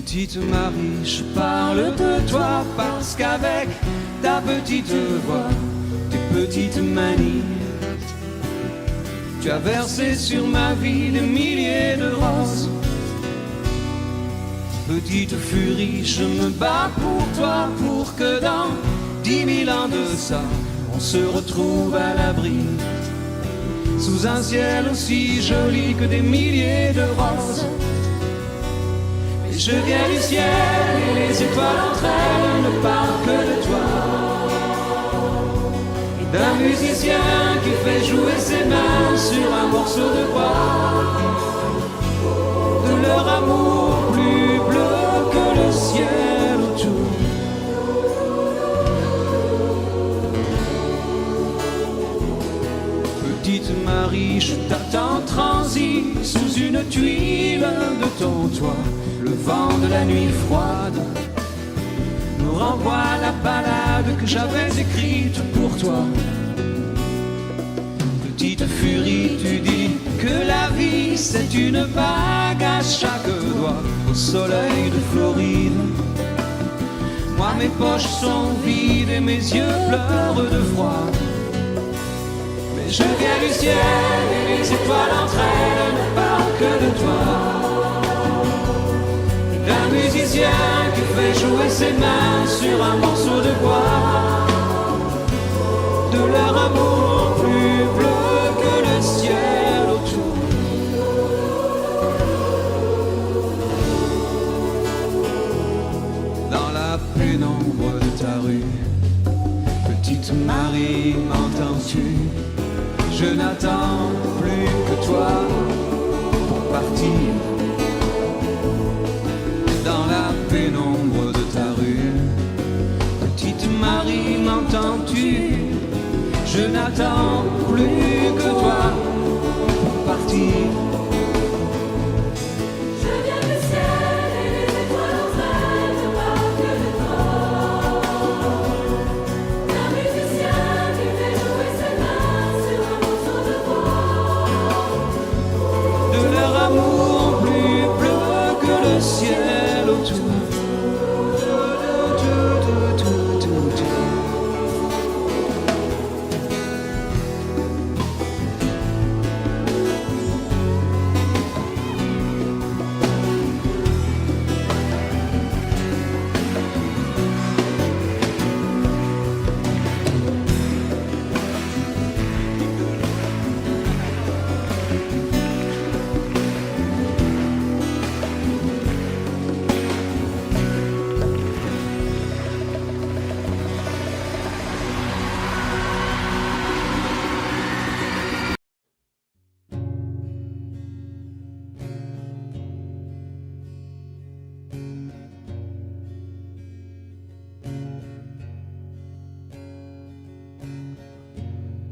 Petite Marie, je parle de toi parce qu'avec ta petite voix, tes petites manies, tu as versé sur ma vie des milliers de roses. Petite furie, je me bats pour toi, pour que dans 10 000 ans de ça, on se retrouve à l'abri, sous un ciel aussi joli que des milliers de roses. Et je viens du ciel et les étoiles entre elles ne parlent que de toi, et d'un musicien qui fait jouer ses mains sur un morceau de bois, de leur amour plus bleu que le ciel autour. Petite Marie, je t'attends transi sous une tuile de ton toit. Le vent de la nuit froide me renvoie la balade que j'avais écrite pour toi. Petite furie, tu dis que la vie c'est une vague à chaque doigt. Au soleil de Floride, moi mes poches sont vides et mes yeux pleurent de froid. Mais je viens du ciel et les étoiles entre elles ne parlent que de toi, d'un musicien qui fait jouer ses mains sur un morceau de bois, de leur amour plus bleu que le ciel autour. Dans la pénombre de ta rue, petite Marie, m'entends-tu? Je n'attends plus que toi pour partir. Dans la pénombre de ta rue, petite Marie, m'entends-tu? Je n'attends plus que toi pour partir. Je viens du ciel et les étoiles entre elles ne parlent que de toi, d'un musicien qui fait jouer ses mains sur un morceau de bois, De leur amour plus bleu que le ciel autour.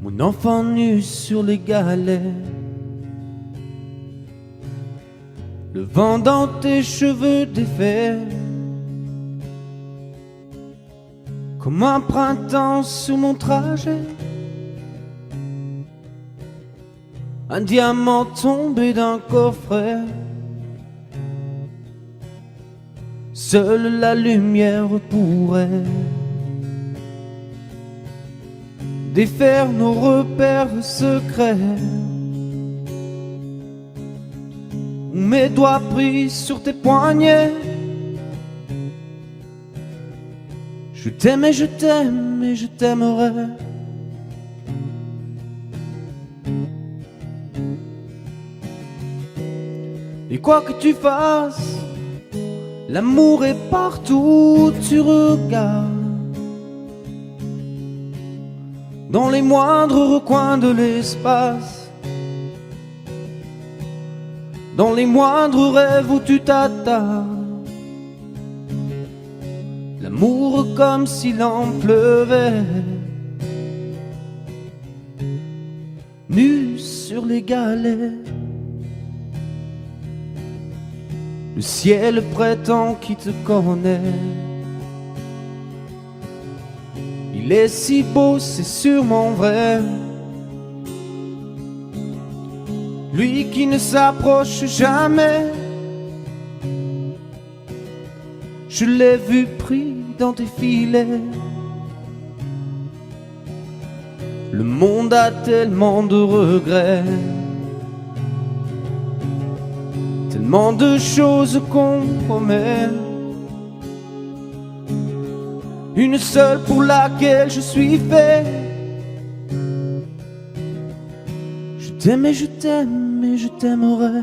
Mon enfant nu sur les galets, le vent dans tes cheveux défaits, comme un printemps sur mon trajet, un diamant tombé d'un coffret. Seule la lumière pourrait défaire nos repères secrets, où mes doigts pris sur tes poignets. Je t'aime et je t'aime et je t'aimerai. Et quoi que tu fasses, l'amour est partout où tu regardes, dans les moindres recoins de l'espace, dans les moindres rêves où tu t'attardes. L'amour comme s'il en pleuvait, nu sur les galets. Le ciel prétend qu'il te connaît. Il est si beau, c'est sûrement vrai. Lui qui ne s'approche jamais, je l'ai vu pris dans tes filets. Le monde a tellement de regrets, tellement de choses qu'on promet. Une seule pour laquelle je suis fait. Je t'aime et je t'aime et je t'aimerai.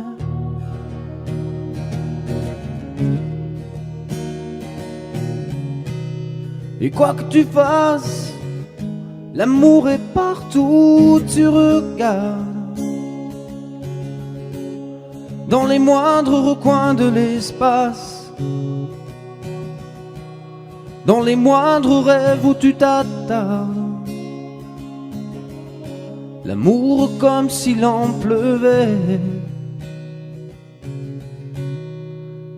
Et quoi que tu fasses, l'amour est partout où tu regardes. Dans les moindres recoins de l'espace, dans les moindres rêves où tu t'attardes. L'amour comme s'il en pleuvait,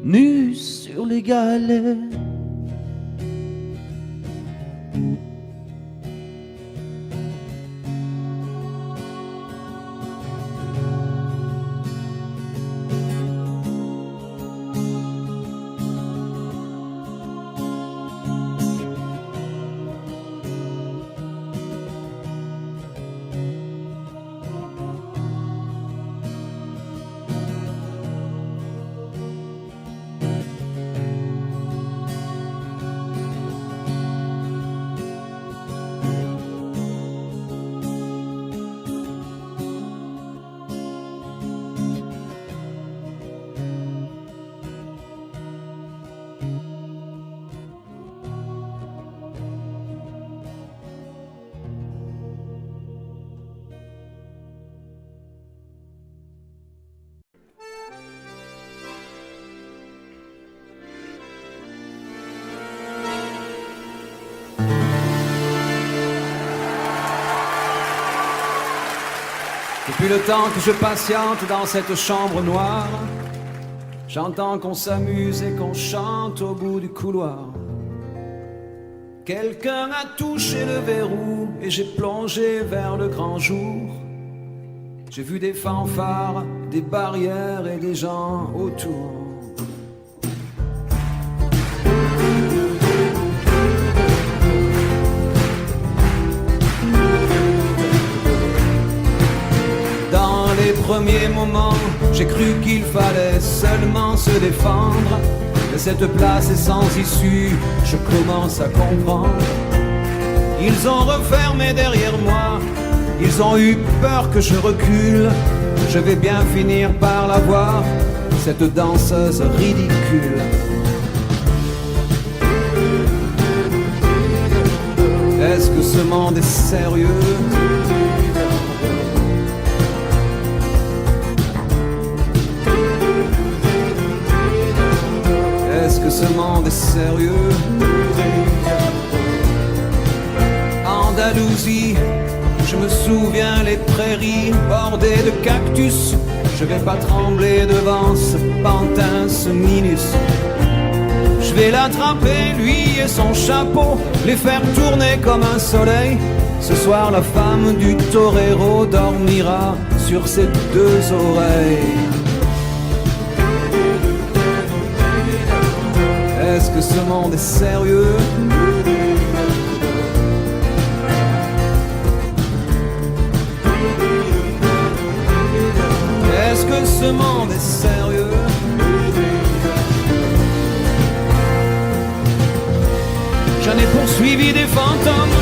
nu sur les galets. Depuis le temps que je patiente dans cette chambre noire, j'entends qu'on s'amuse et qu'on chante au bout du couloir. Quelqu'un a touché le verrou et j'ai plongé vers le grand jour. J'ai vu des fanfares, des barrières et des gens autour. Premier moment, j'ai cru qu'il fallait seulement se défendre. Mais cette place est sans issue, je commence à comprendre. Ils ont refermé derrière moi, ils ont eu peur que je recule. Je vais bien finir par la voir, cette danseuse ridicule. Est-ce que ce monde est sérieux ? Est-ce que ce monde est sérieux? Andalousie, je me souviens les prairies bordées de cactus. Je vais pas trembler devant ce pantin, ce minus. Je vais l'attraper, lui et son chapeau, les faire tourner comme un soleil. Ce soir la femme du torero dormira sur ses deux oreilles. Est-ce que ce monde est sérieux? Est-ce que ce monde est sérieux? J'en ai poursuivi des fantômes,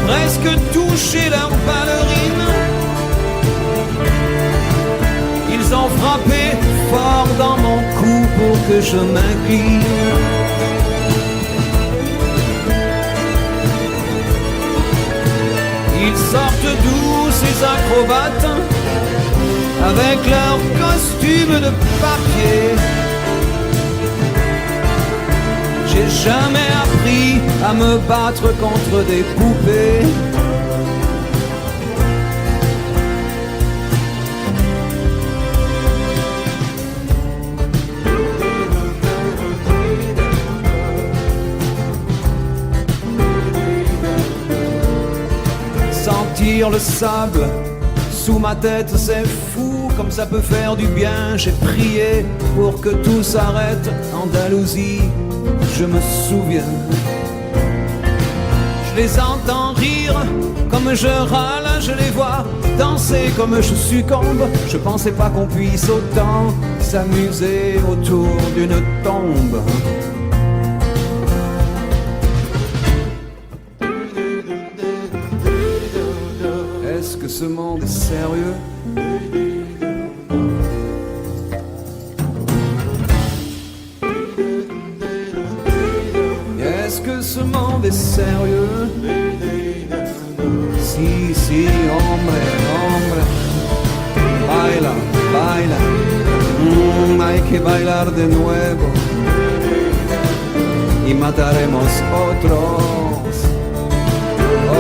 presque touché leurs ballerines. Ils ont frappé fort dans mon cou pour que je m'incline. Ils sortent d'où ces acrobates avec leurs costumes de papier. J'ai jamais appris à me battre contre des poupées. Sentir le sable sous ma tête, c'est fou comme ça peut faire du bien. J'ai prié pour que tout s'arrête. Andalousie, je me souviens. Je les entends rire comme je râle, je les vois danser comme je succombe. Je pensais pas qu'on puisse autant s'amuser autour d'une tombe. Est-ce que ce monde est sérieux? Est-ce que ce monde est sérieux? Si, si, hombre, hombre. Baila, baila. Hay que bailar de nuevo. Y mataremos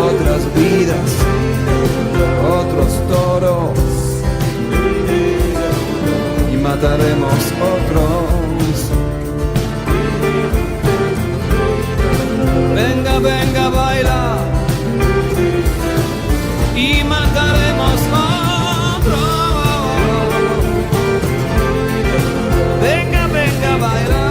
otras vidas, otros toros. Y mataremos otros. Venga, venga, baila. Y mataremos otros. Venga, venga, baila.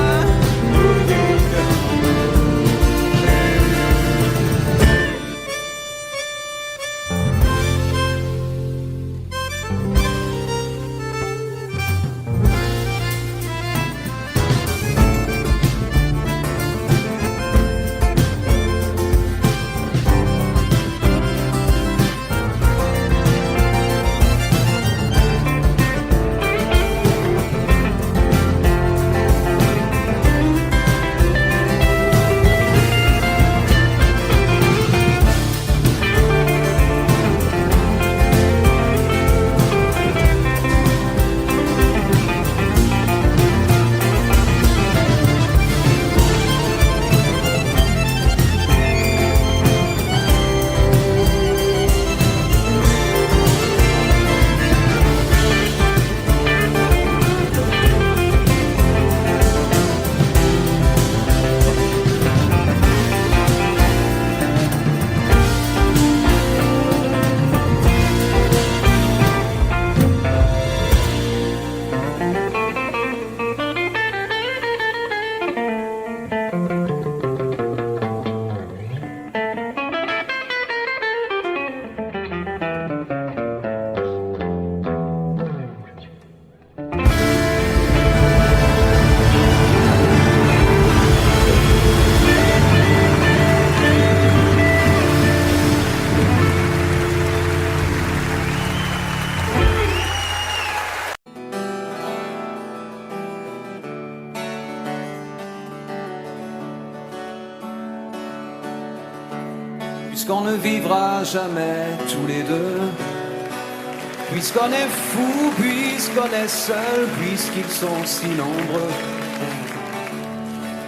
Puisqu'on ne vivra jamais tous les deux, puisqu'on est fou, puisqu'on est seul, puisqu'ils sont si nombreux,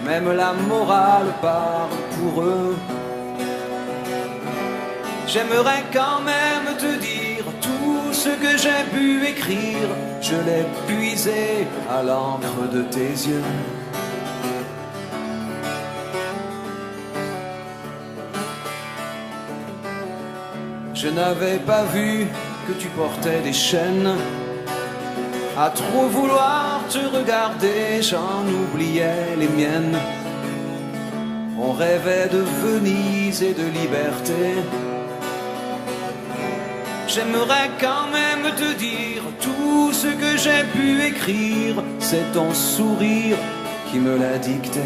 même la morale part pour eux. J'aimerais quand même te dire tout ce que j'ai pu écrire, je l'ai puisé à l'encre de tes yeux. Je n'avais pas vu que tu portais des chaînes. À trop vouloir te regarder, j'en oubliais les miennes. On rêvait de Venise et de liberté. J'aimerais quand même te dire tout ce que j'ai pu écrire, c'est ton sourire qui me l'a dicté.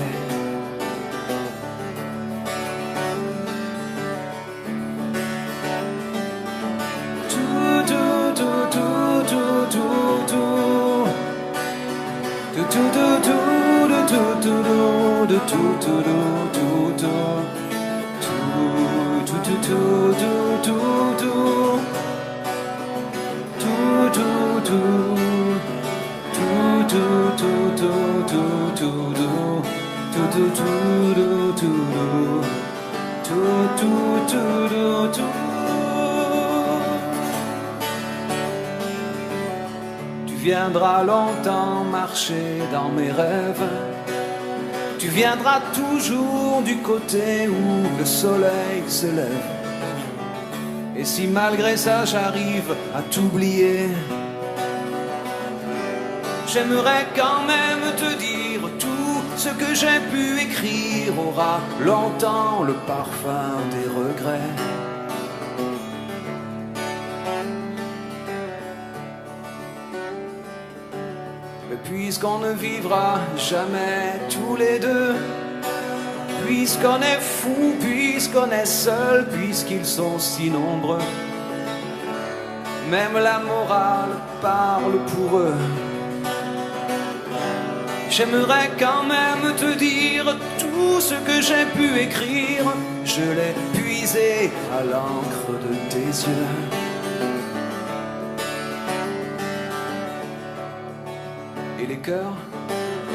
Tu viendras longtemps marcher dans mes rêves. Tu viendras toujours du côté où le soleil se lève. Et si malgré ça j'arrive à t'oublier, j'aimerais quand même te dire tout ce que j'ai pu écrire aura longtemps le parfum des regrets. Mais puisqu'on ne vivra jamais tous les deux, puisqu'on est fou, puisqu'on est seul, puisqu'ils sont si nombreux, même la morale parle pour eux. J'aimerais quand même te dire tout ce que j'ai pu écrire, je l'ai puisé à l'encre de tes yeux. Et les cœurs,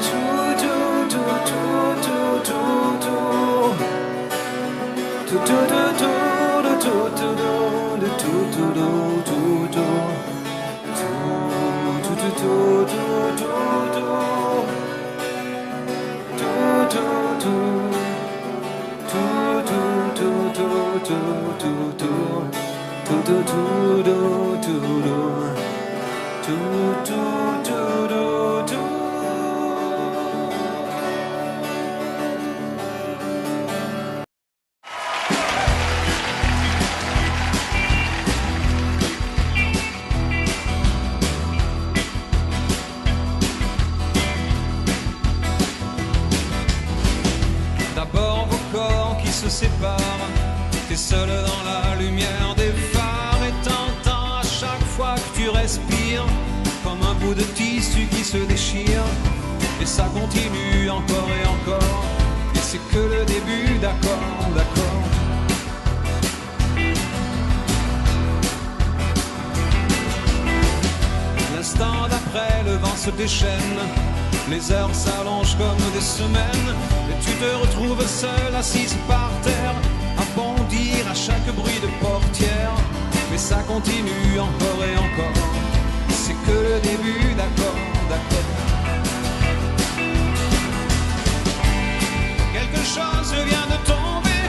tout, tout, tout, tout, tout, tout, tout, tout, tout, tout, tout, tout, D'abord vos corps qui se séparent, t'es seul dans la lumière des phares et t'entends à chaque fois que tu respires comme un bout de tissu qui se déchire. Et ça continue encore et encore, et c'est que le début, d'accord, d'accord. L'instant d'après, le vent se déchaîne, les heures s'allongent comme des semaines, et tu te retrouves seul, assise par terre, à bondir à chaque bruit de portière. Mais ça continue encore et encore, c'est que le début, d'accord, d'accord. Quelque chose vient de tomber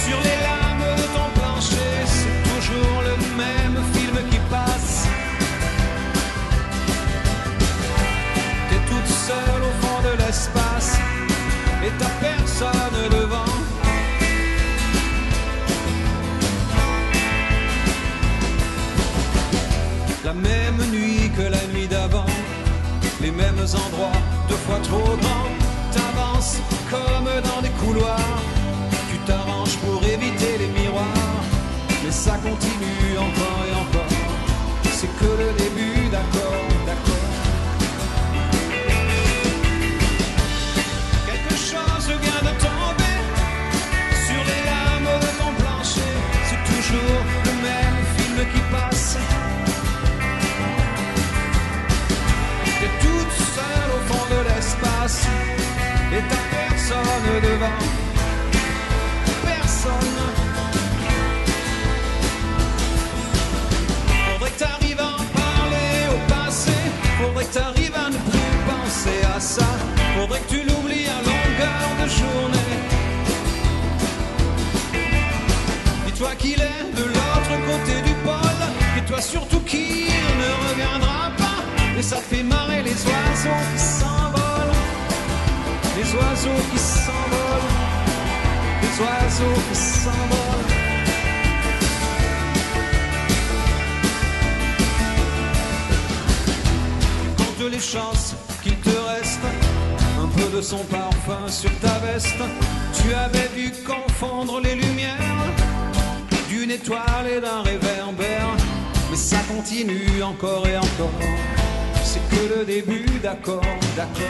sur les lames de ton plancher, c'est toujours le même film qui passe. T'es toute seule au fond de l'espace et t'as personne devant. La même nuit que la nuit d'avant, les mêmes endroits, 2 fois trop grands. T'avances comme dans des couloirs, tu t'arranges pour éviter les miroirs, mais ça continue encore et encore, c'est que le début, d'accord, d'accord. Quelque chose vient de tomber sur les lames de ton plancher, c'est toujours le même film qui passe. T'es toute seule au fond de l'espace et t'as personne devant, personne. Faudrait que t'arrives à en parler au passé, faudrait que t'arrives à ne plus penser à ça, faudrait que tu l'oublies à longueur de journée. Dis-toi qu'il est de l'autre côté du pôle, et toi surtout qu'il ne reviendra pas, et ça te fait marrer les oiseaux qui s'envolent, les oiseaux qui s'envolent, les oiseaux qui s'envolent. Compte les chances qu'il te reste un peu de son parfum sur ta veste. Tu avais dû confondre les lumières d'une étoile et d'un réverbère, mais ça continue encore et encore, c'est que le début, d'accord, d'accord.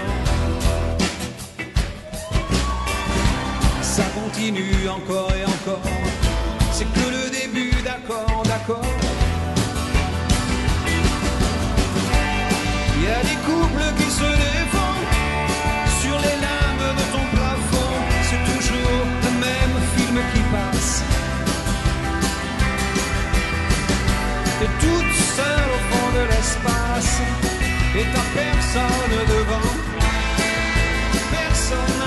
Ça continue encore et encore, c'est que le début, d'accord, d'accord. Il y a des couples qui se défendent sur les lames de ton plafond, c'est toujours le même film qui passe. T'es toute seule au fond de l'espace et t'as personne devant, personne.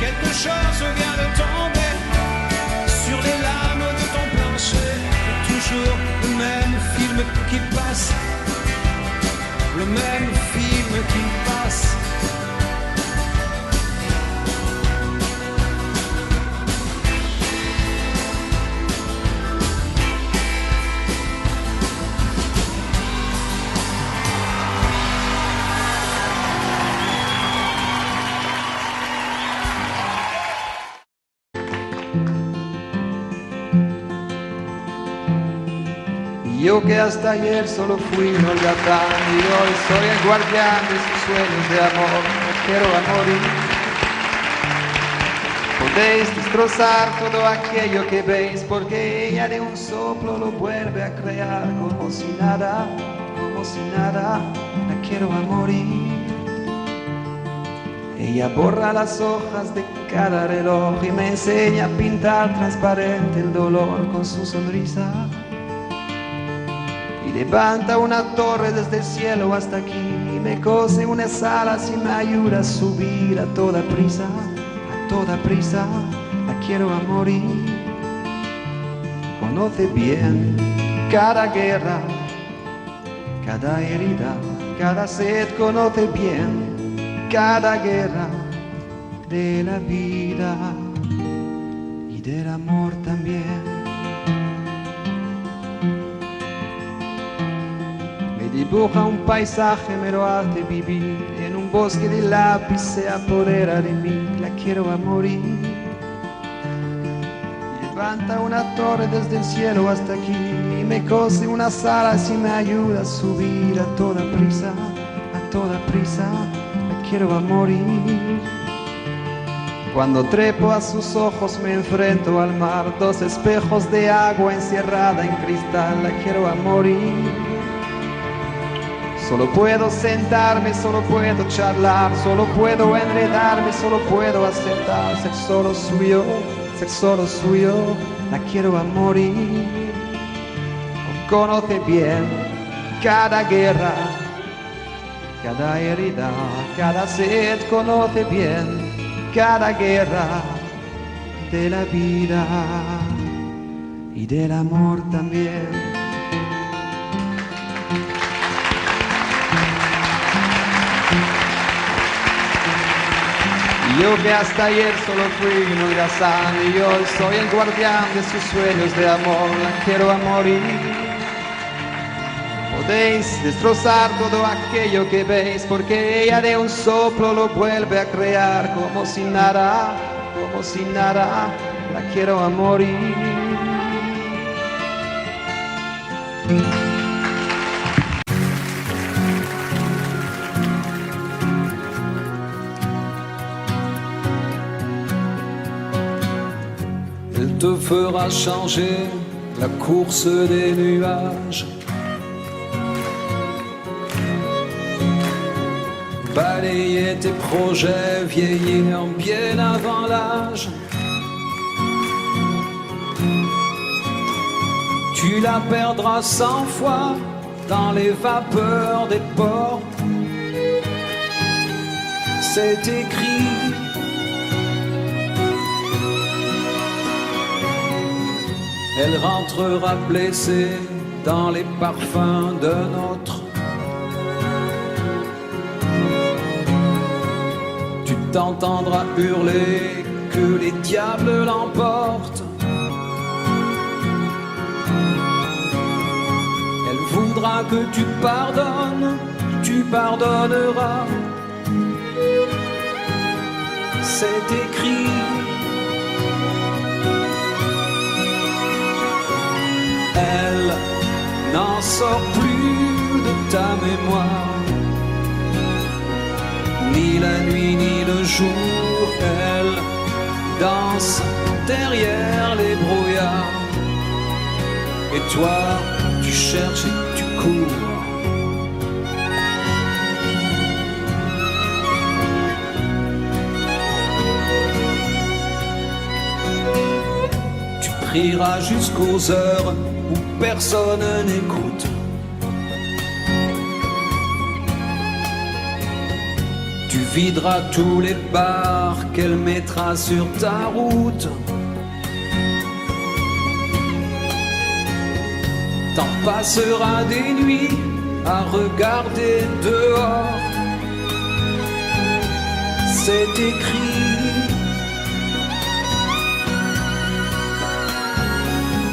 Quelque chose vient de tomber sur les lames de ton plancher, toujours le même film qui passe. le même film qui passe. Yo que hasta ayer solo fui un holgazán y hoy soy el guardián de sus sueños de amor, me quiero a morir. Podéis destrozar todo aquello que veis porque ella de un soplo lo vuelve a crear como si nada, la quiero a morir. Ella borra las hojas de cada reloj y me enseña a pintar transparente el dolor con su sonrisa. Levanta una torre desde el cielo hasta aquí y me cose unas alas y me ayuda a subir a toda prisa, la quiero a morir. Conoce bien cada guerra, cada herida, cada sed, conoce bien cada guerra de la vida y del amor también. Dibuja un paisaje, me lo hace vivir. En un bosque de lápiz se apodera de mí, la quiero a morir. Levanta una torre desde el cielo hasta aquí y me cose unas alas y me ayuda a subir a toda prisa, la quiero a morir. Cuando trepo a sus ojos me enfrento al mar, dos espejos de agua encerrada en cristal, la quiero a morir. Solo puedo sentarme, solo puedo charlar, solo puedo enredarme, solo puedo aceptar ser solo suyo, la quiero a morir. Conoce bien cada guerra, cada herida, cada sed, conoce bien cada guerra de la vida y del amor también. Yo que hasta ayer solo fui un holgazán y hoy soy el guardián de sus sueños de amor, la quiero a morir. Podéis destrozar todo aquello que veis porque ella de un soplo lo vuelve a crear como si nada, la quiero a morir. Te fera changer la course des nuages. Balayer tes projets, vieillir bien avant l'âge. Tu la perdras 100 fois dans les vapeurs des ports. C'est écrit. Elle rentrera blessée dans les parfums d'un autre. Tu t'entendras hurler que les diables l'emportent. Elle voudra que tu pardonnes, tu pardonneras. C'est écrit. Elle n'en sort plus de ta mémoire, ni la nuit ni le jour. Elle danse derrière les brouillards, et toi tu cherches et tu cours. Tu prieras jusqu'aux heures où personne n'écoute. Tu videras tous les bars qu'elle mettra sur ta route. T'en passeras des nuits à regarder dehors. C'est écrit.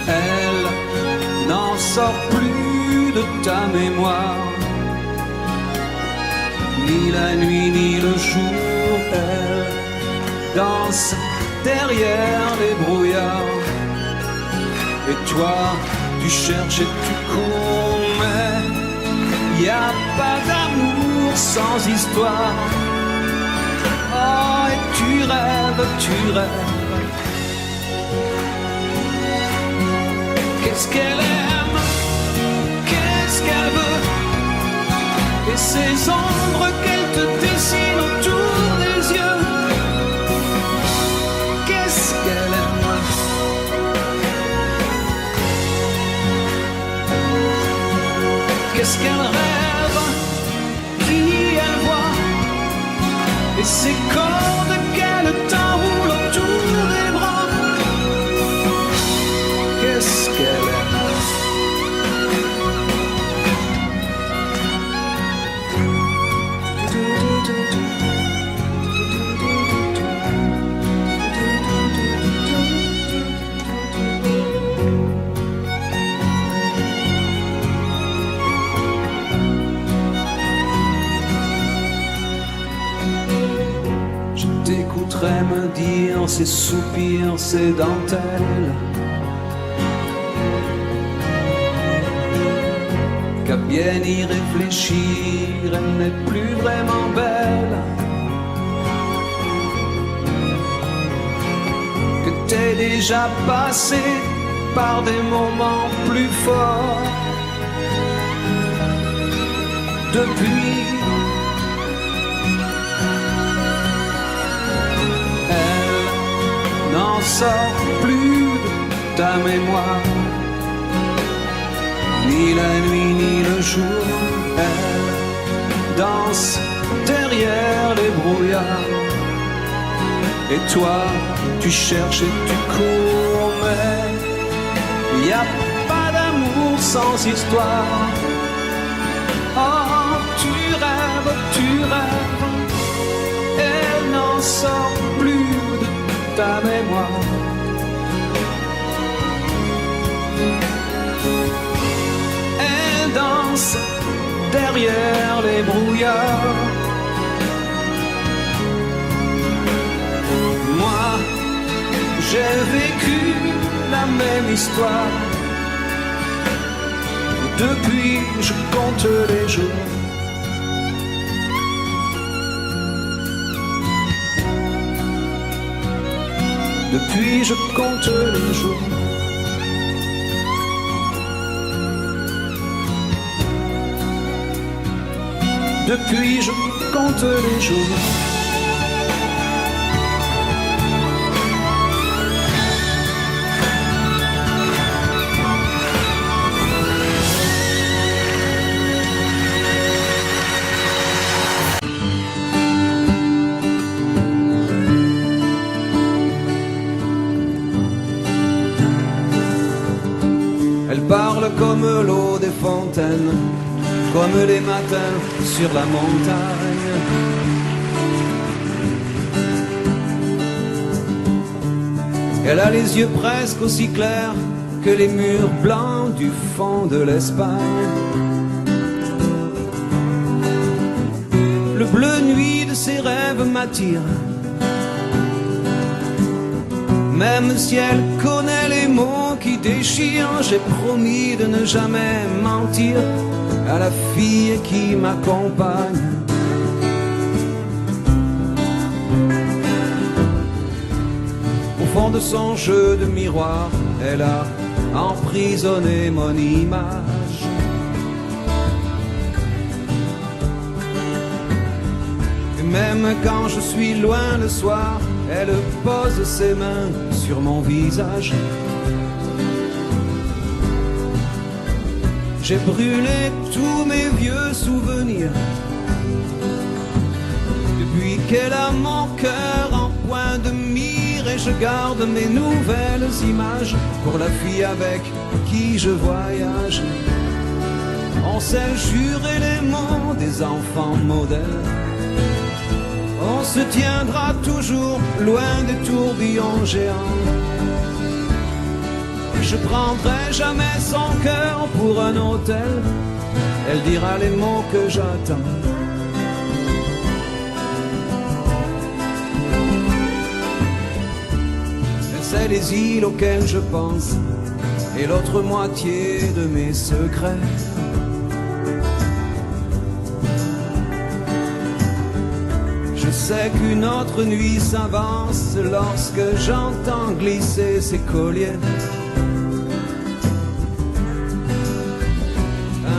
Elle n'en sort plus de ta mémoire, ni la nuit ni le jour. Elle danse derrière les brouillards. Et toi, tu cherches et tu cours, mais y a pas d'amour sans histoire. Oh, et tu rêves, tu rêves. Qu'est-ce qu'elle aime, qu'est-ce qu'elle veut, et ces ombres qu'elle te dessine autour des yeux. Qu'est-ce qu'elle aime, qu'est-ce qu'elle rêve, qui elle voit, et ces cordes qu'elle t'enroule autour des bras. Qu'est-ce qu'elle aime. Je t'écouterai me dire ces soupirs, ces dentelles, qu'à bien y réfléchir, elle n'est plus vraiment belle, que t'es déjà passé par des moments plus forts. Depuis, elle n'en sort plus de ta mémoire, ni la nuit ni le jour. Elle danse derrière les brouillards. Et toi, tu cherches et tu cours, mais y a pas d'amour sans histoire. Oh, tu rêves, elle n'en sort plus de ta mémoire. Danse derrière les brouillards. Moi, j'ai vécu la même histoire. Depuis, je compte les jours. Depuis, je compte les jours. Depuis, je compte les jours. Elle parle comme l'eau des fontaines, comme les matins sur la montagne. Elle a les yeux presque aussi clairs que les murs blancs du fond de l'Espagne. Le bleu nuit de ses rêves m'attire, même si elle connaît les mots qui déchirent. J'ai promis de ne jamais mentir à la fille qui m'accompagne. Au fond de son jeu de miroir, elle a emprisonné mon image. Et même quand je suis loin le soir, elle pose ses mains sur mon visage. J'ai brûlé tous mes vieux souvenirs depuis qu'elle a mon cœur en point de mire, et je garde mes nouvelles images pour la fille avec qui je voyage. On sait jurer les mots des enfants modèles. On se tiendra toujours loin des tourbillons géants. Je prendrai jamais son cœur pour un hôtel. Elle dira les mots que j'attends. Elle sait les îles auxquelles je pense et l'autre moitié de mes secrets. Je sais qu'une autre nuit s'avance lorsque j'entends glisser ses colliers.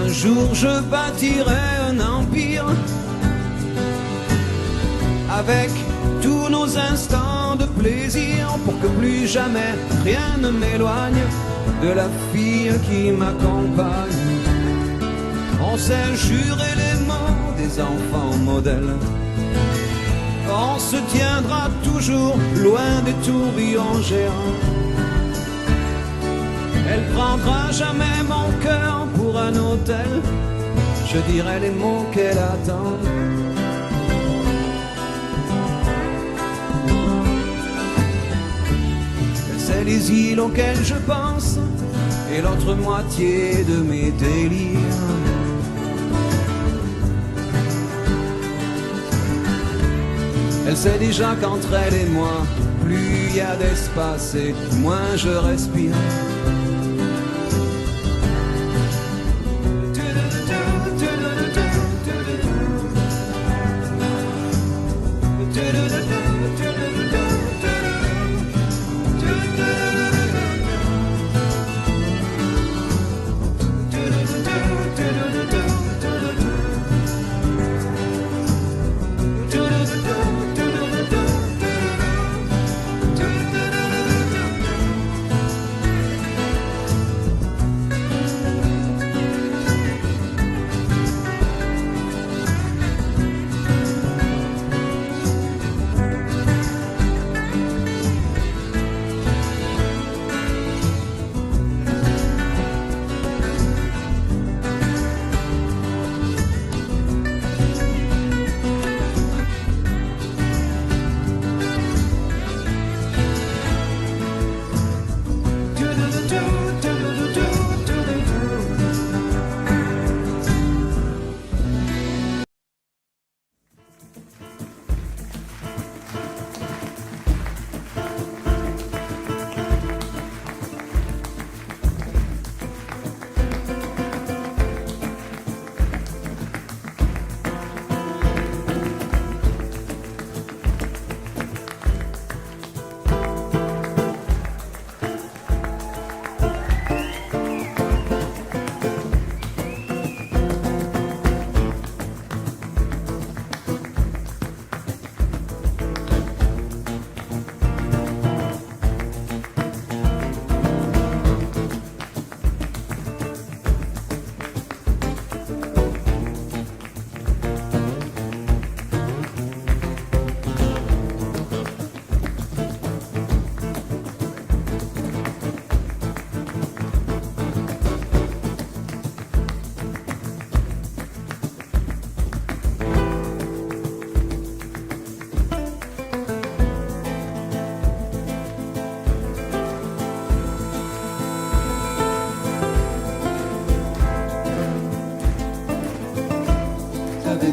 Un jour je bâtirai un empire avec tous nos instants de plaisir pour que plus jamais rien ne m'éloigne de la fille qui m'accompagne. On sait jurer les mots des enfants modèles. On se tiendra toujours loin des tourbillons géants. Elle prendra jamais mon cœur pour un hôtel. Je dirai les mots qu'elle attend. Elle sait les îles auxquelles je pense et l'autre moitié de mes délires. Elle sait déjà qu'entre elle et moi, plus il y a d'espace et moins je respire.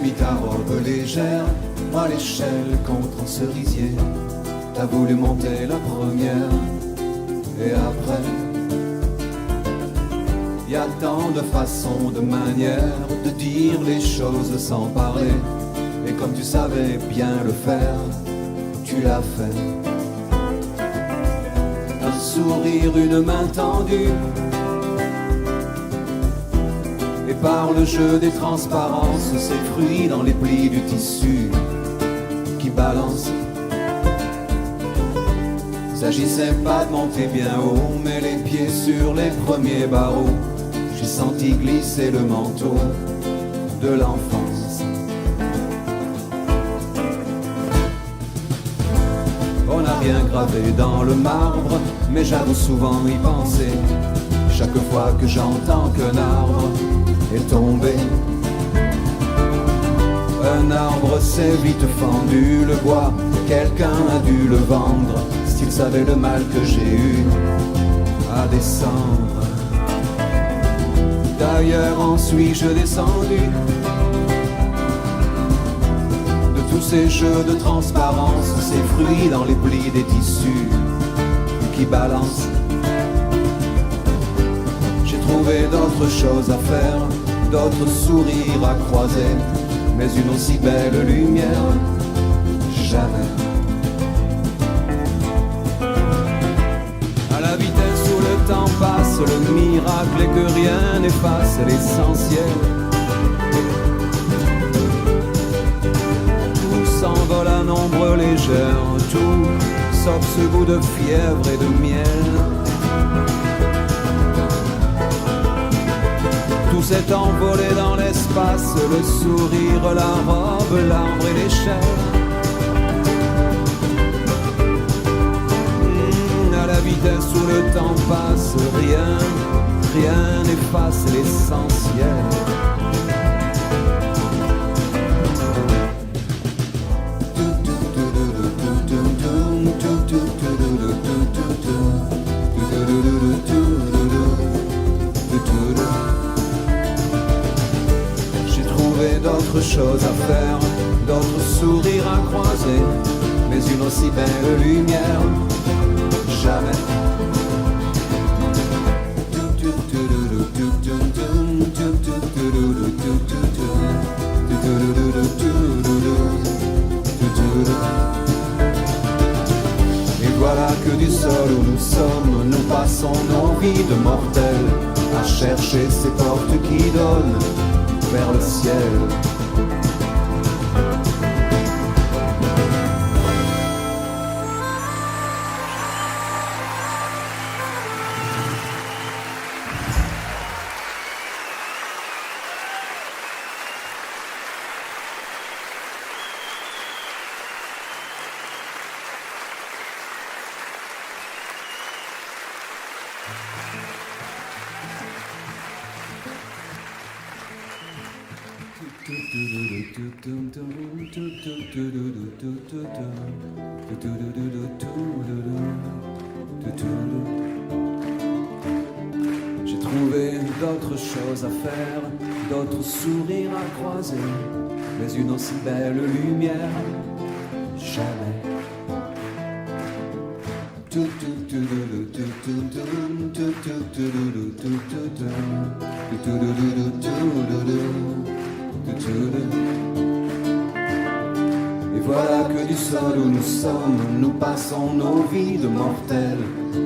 Mis ta robe légère, moi l'échelle contre un cerisier. T'as voulu monter la première, et après, y a tant de façons, de manières de dire les choses sans parler. Et comme tu savais bien le faire, tu l'as fait. Un sourire, une main tendue, et par le jeu des transparences, ces fruits dans les plis du tissu qui balancent. S'agissait pas de monter bien haut, mais les pieds sur les premiers barreaux. J'ai senti glisser le manteau de l'enfance. On n'a rien gravé dans le marbre, mais j'avoue souvent y penser. Chaque fois que j'entends qu'un arbre est tombé. Un arbre s'est vite fendu, le bois, quelqu'un a dû le vendre, s'il savait le mal que j'ai eu à descendre. D'ailleurs en suis-je descendu de tous ces jeux de transparence, ces fruits dans les plis des tissus qui balancent. J'ai trouvé d'autres choses à faire, d'autres sourires à croiser, mais une aussi belle lumière, jamais. À la vitesse où le temps passe, le miracle est que rien n'efface l'essentiel. Tout s'envole à nombre légère, tout sauf ce goût de fièvre et de miel. Tout s'est envolé dans l'espace, le sourire, la robe, l'arbre et l'échelle. À la vitesse où le temps passe, rien n'efface l'essentiel. D'autres choses à faire, d'autres sourires à croiser, mais une aussi belle lumière, jamais. Et voilà que du sol où nous sommes, nous passons nos vies de mortels à chercher ces portes qui donnent vers le ciel. J'ai trouvé d'autres choses à faire, d'autres sourires à croiser, mais une aussi belle lumière, jamais. Et voilà que du sol où nous sommes, nous passons nos vies de mortels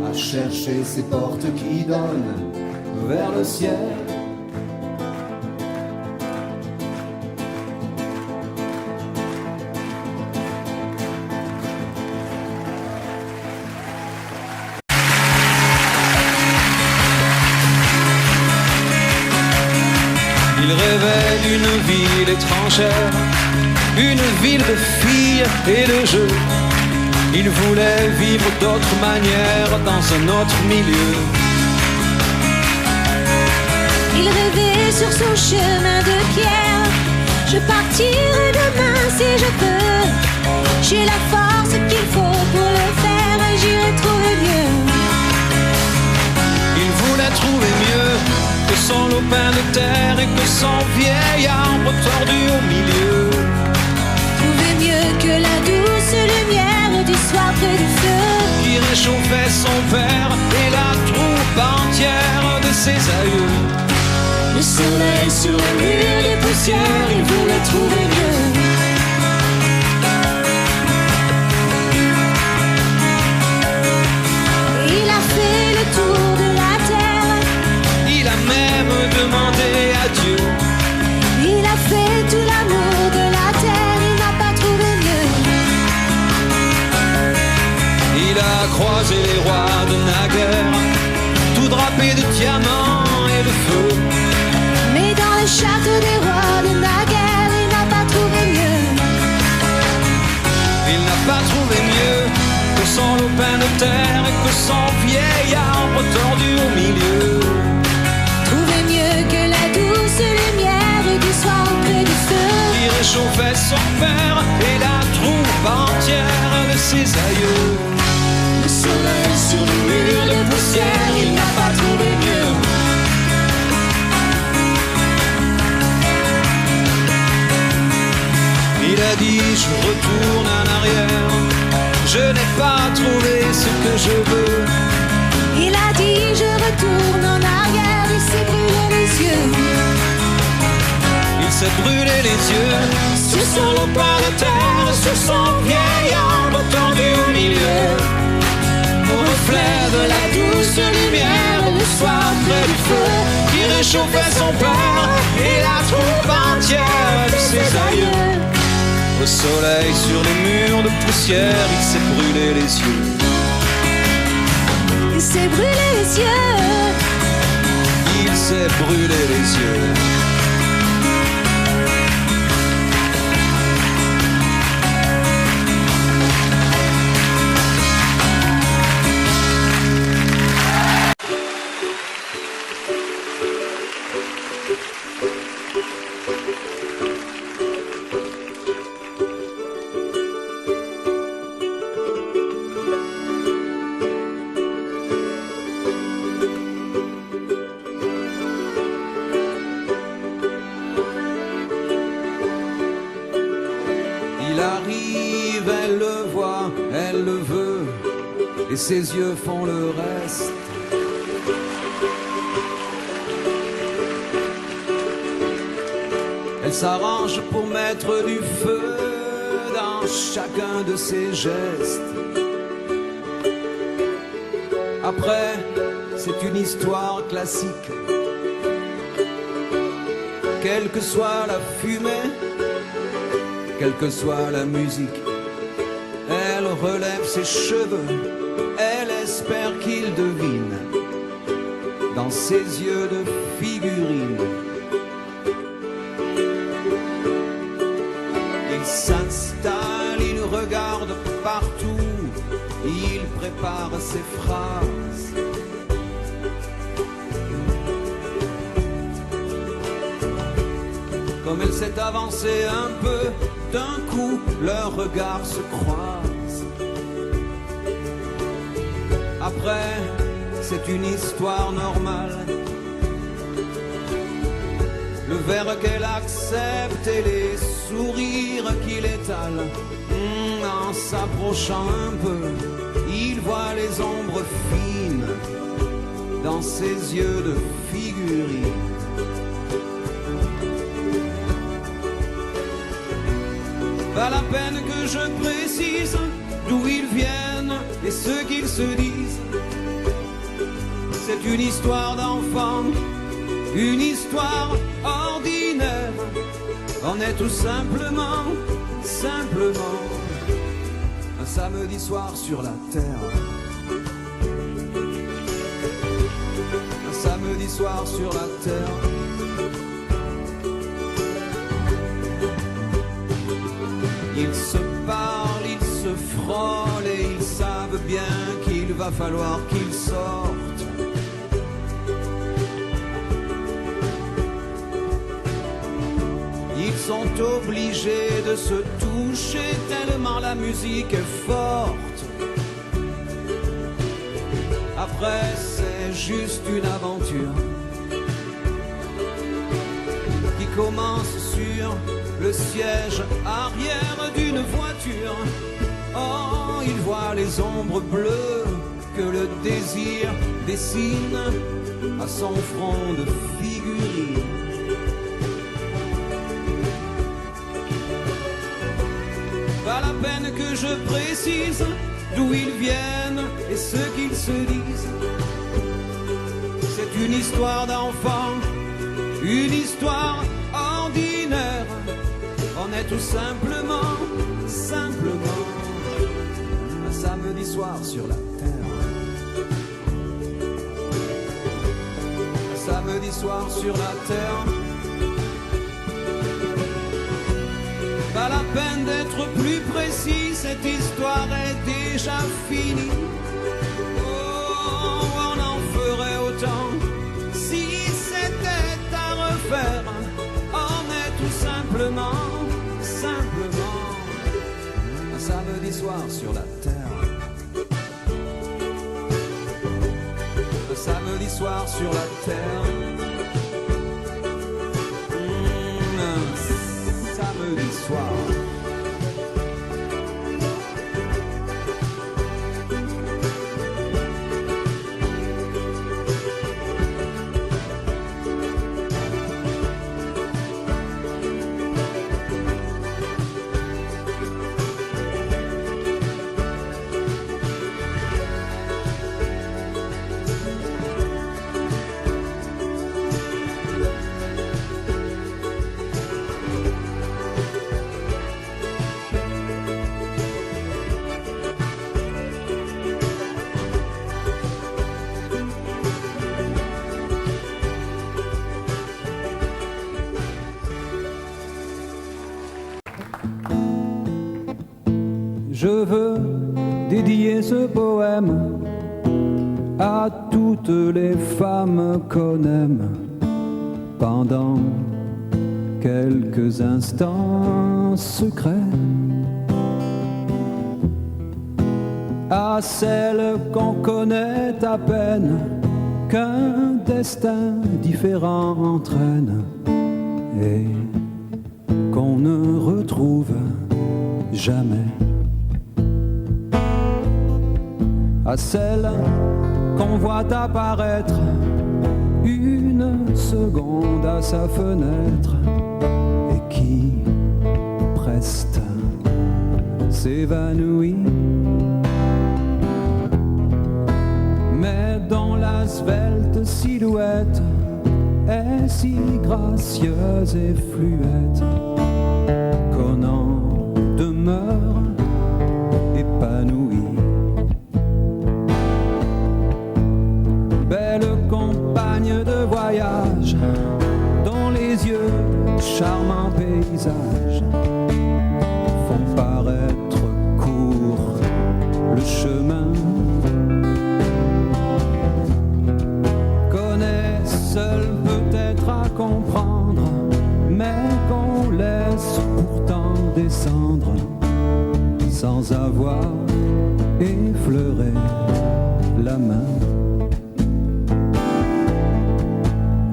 à chercher ces portes qui donnent vers le ciel. Il rêvait d'une ville étrangère, une ville de filles et de jeux. Il voulait vivre d'autres manières dans un autre milieu. Il rêvait sur son chemin de pierre. Je partirai demain si je peux. J'ai la force qu'il faut pour le faire et j'irai trouver mieux. Il voulait trouver mieux que son lopin de terre et que son vieil arbre tordu au milieu. Trouver mieux que la douce lumière du soir près du feu Qui réchauffait son verre et la troupe entière de ses aïeux. Le soleil sur le mur des poussières, il voulait trouver mieux. Il a fait le tour de la terre. Il a même demandé à Dieu. Il a fait tout l'amour de la terre, il n'a pas trouvé mieux. Il a croisé les rois de naguère, tout drapés de diamants et de feu. Mais dans le château des rois de naguère, il n'a pas trouvé mieux. Il n'a pas trouvé mieux que son lopin de terre et que son vieil arbre tordu au milieu. Trouver mieux que la douce douce lumière du soir près du feu. Qui réchauffait son père et la troupe entière de ses aïeux. Le soleil sur le mur de poussière, il n'a pas trouvé mieux. Il a dit je retourne en arrière, je n'ai pas trouvé ce que je veux. Il a dit je retourne en arrière, il s'est brûlé les yeux. Il s'est brûlé les yeux sur son lopin de terre, sur son vieil arbre tendu au milieu. Au reflet de la douce lumière, le soir près du feu, qui réchauffait son père et la troupe entière de ses aïeux. Au soleil sur les murs de poussière, il s'est brûlé les yeux. Il s'est brûlé les yeux. Il s'est brûlé les yeux. Il arrive, elle le voit, elle le veut, et ses yeux font le reste. Elle s'arrange pour mettre du feu dans chacun de ses gestes. Après, c'est une histoire classique. Quelle que soit la fumée, quelle que soit la musique, elle relève ses cheveux, elle espère qu'il devine dans ses yeux de figurine. Il s'installe, il regarde partout, il prépare ses phrases. Comme elle s'est avancée un peu, d'un coup, leurs regards se croisent. Après, c'est une histoire normale. Le verre qu'elle accepte et les sourires qu'il étale. En s'approchant un peu, il voit les ombres fines dans ses yeux de figurine. Pas la peine que je précise d'où ils viennent et ce qu'ils se disent. C'est une histoire d'enfant, une histoire ordinaire. On est tout simplement, un samedi soir sur la terre. Un samedi soir sur la terre. Ils se parlent, ils se frôlent et ils savent bien qu'il va falloir qu'ils sortent. Ils sont obligés de se toucher tellement la musique est forte. Après, c'est juste une aventure qui commence sur le siège arrière d'une voiture. Oh, il voit les ombres bleues que le désir dessine à son front de figurine. Pas la peine que je précise d'où ils viennent et ce qu'ils se disent. C'est une histoire d'enfant, une histoire ordinaire. On est tout simplement, un samedi soir sur la terre. Un samedi soir sur la terre. Pas la peine d'être plus précis, cette histoire est déjà finie. Oh, on en ferait autant si c'était à refaire. sur la terre. Un samedi soir sur la terre. Un samedi soir. Je veux dédier ce poème à toutes les femmes qu'on aime pendant quelques instants secrets, à celles qu'on connaît à peine, qu'un destin différent entraîne et qu'on ne retrouve jamais. À celle qu'on voit apparaître une seconde à sa fenêtre et qui preste s'évanouit, mais dont la svelte silhouette est si gracieuse et fluette qu'on en demeure épanoui. Belle compagne de voyage, dont les yeux, charmants paysages, font paraître court le chemin. Connaît seul peut-être à comprendre, mais qu'on laisse pourtant descendre sans avoir effleuré la main.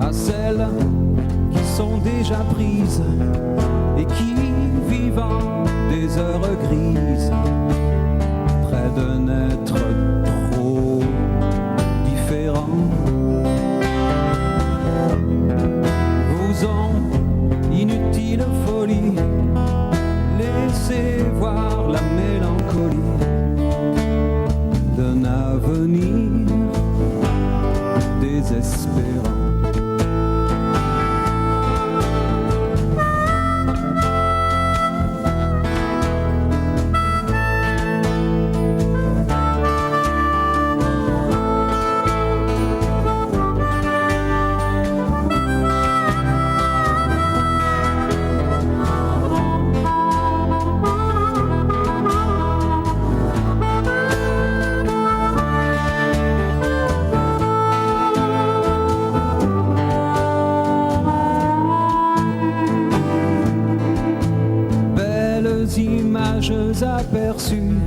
À celles qui sont déjà prises et qui, vivant des heures grises, près d'un être trop différent, vous ont inutile folie laissez voir la mélancolie d'un avenir désespérant. Images aperçues,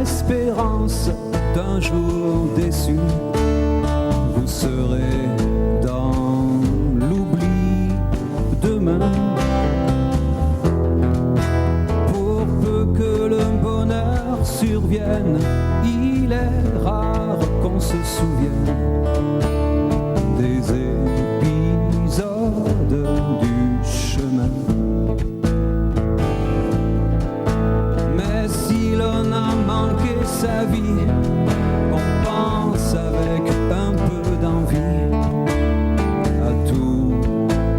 espérance d'un jour déçu, vous serez dans l'oubli demain. Pour peu que le bonheur survienne, il est rare qu'on se souvienne des épisodes du chemin. On a manqué sa vie, on pense avec un peu d'envie à tous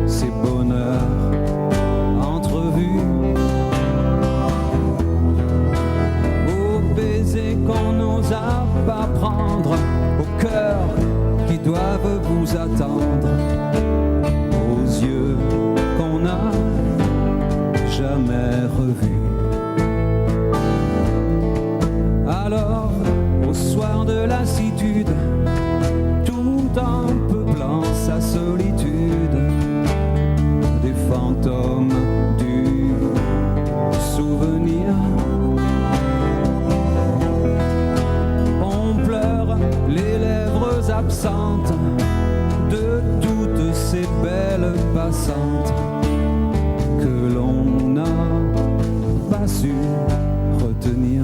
ces bonheurs entrevus, aux baisers qu'on n'osa pas prendre, aux cœurs qui doivent vous attendre, aux yeux qu'on n'a jamais revus. Alors, au soir de lassitude, tout en peuplant sa solitude, des fantômes du souvenir absente de toutes ces belles passantes que l'on n'a pas su retenir.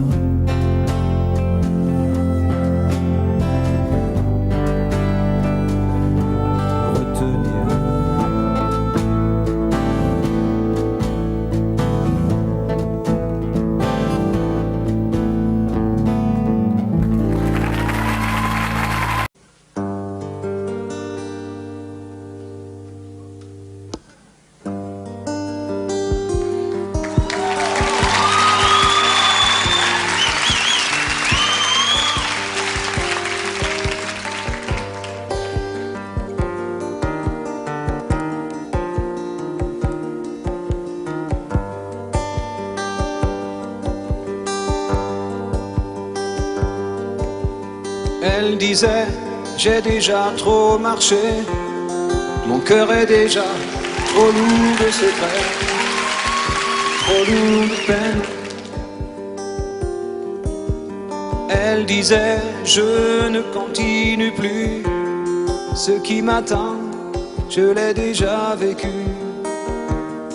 Elle disait, j'ai déjà trop marché, mon cœur est déjà trop lourd de secrets, trop lourd de peine. Elle disait, je ne continue plus, ce qui m'attend, je l'ai déjà vécu,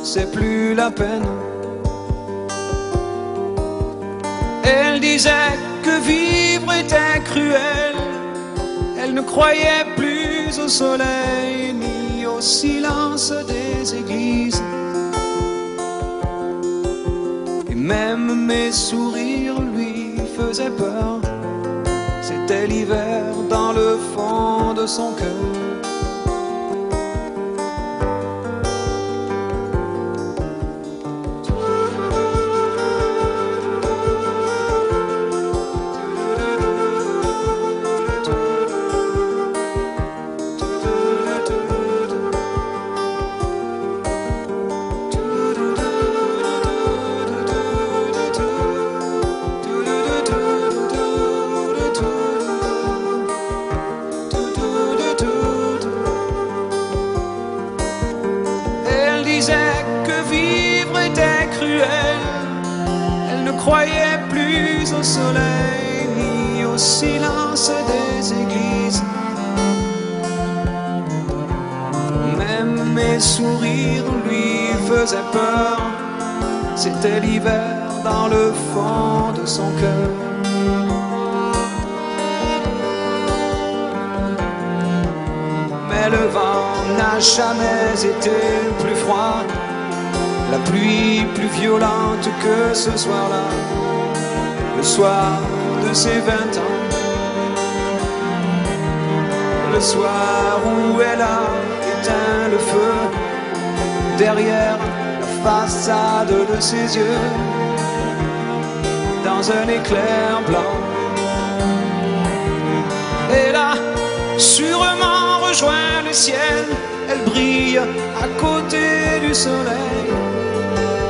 c'est plus la peine. Elle disait que vivre était cruel, elle ne croyait plus au soleil ni au silence des églises. Et même mes sourires lui faisaient peur, c'était l'hiver dans le fond de son cœur. Croyait plus au soleil ni au silence des églises. Même mes sourires lui faisaient peur, c'était l'hiver dans le fond de son cœur. Mais le vent n'a jamais été plus froid, la pluie plus violente que ce soir-là, le soir de ses 20 ans, le soir où elle a éteint le feu derrière la façade de ses yeux, dans un éclair blanc. Elle a sûrement rejoint le ciel, elle brille à côté du soleil,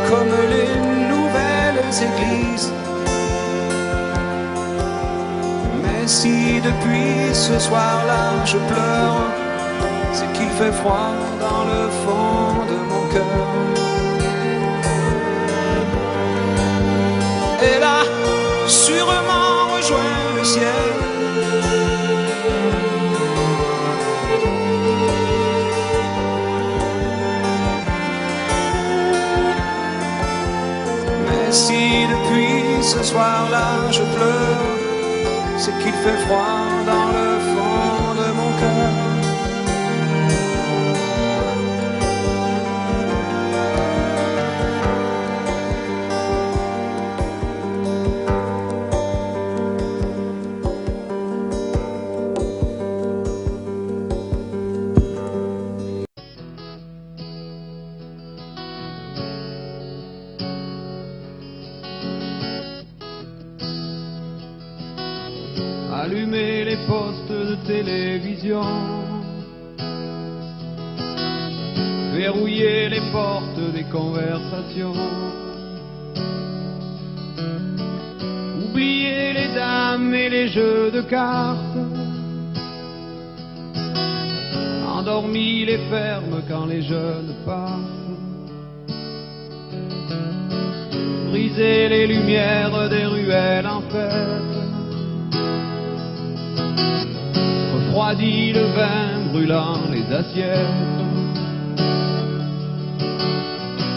comme les nouvelles églises. Mais si depuis ce soir-là je pleure, c'est qu'il fait froid dans le fond de mon cœur. Elle a sûrement rejoint le ciel, si depuis ce soir-là je pleure, c'est qu'il fait froid dans le fond de mon cœur. Allumer les postes de télévision, verrouiller les portes des conversations, oublier les dames et les jeux de cartes, endormi les fermes quand les jeunes passent, briser les lumières des ruelles en fête, refroidit le vin brûlant les assiettes.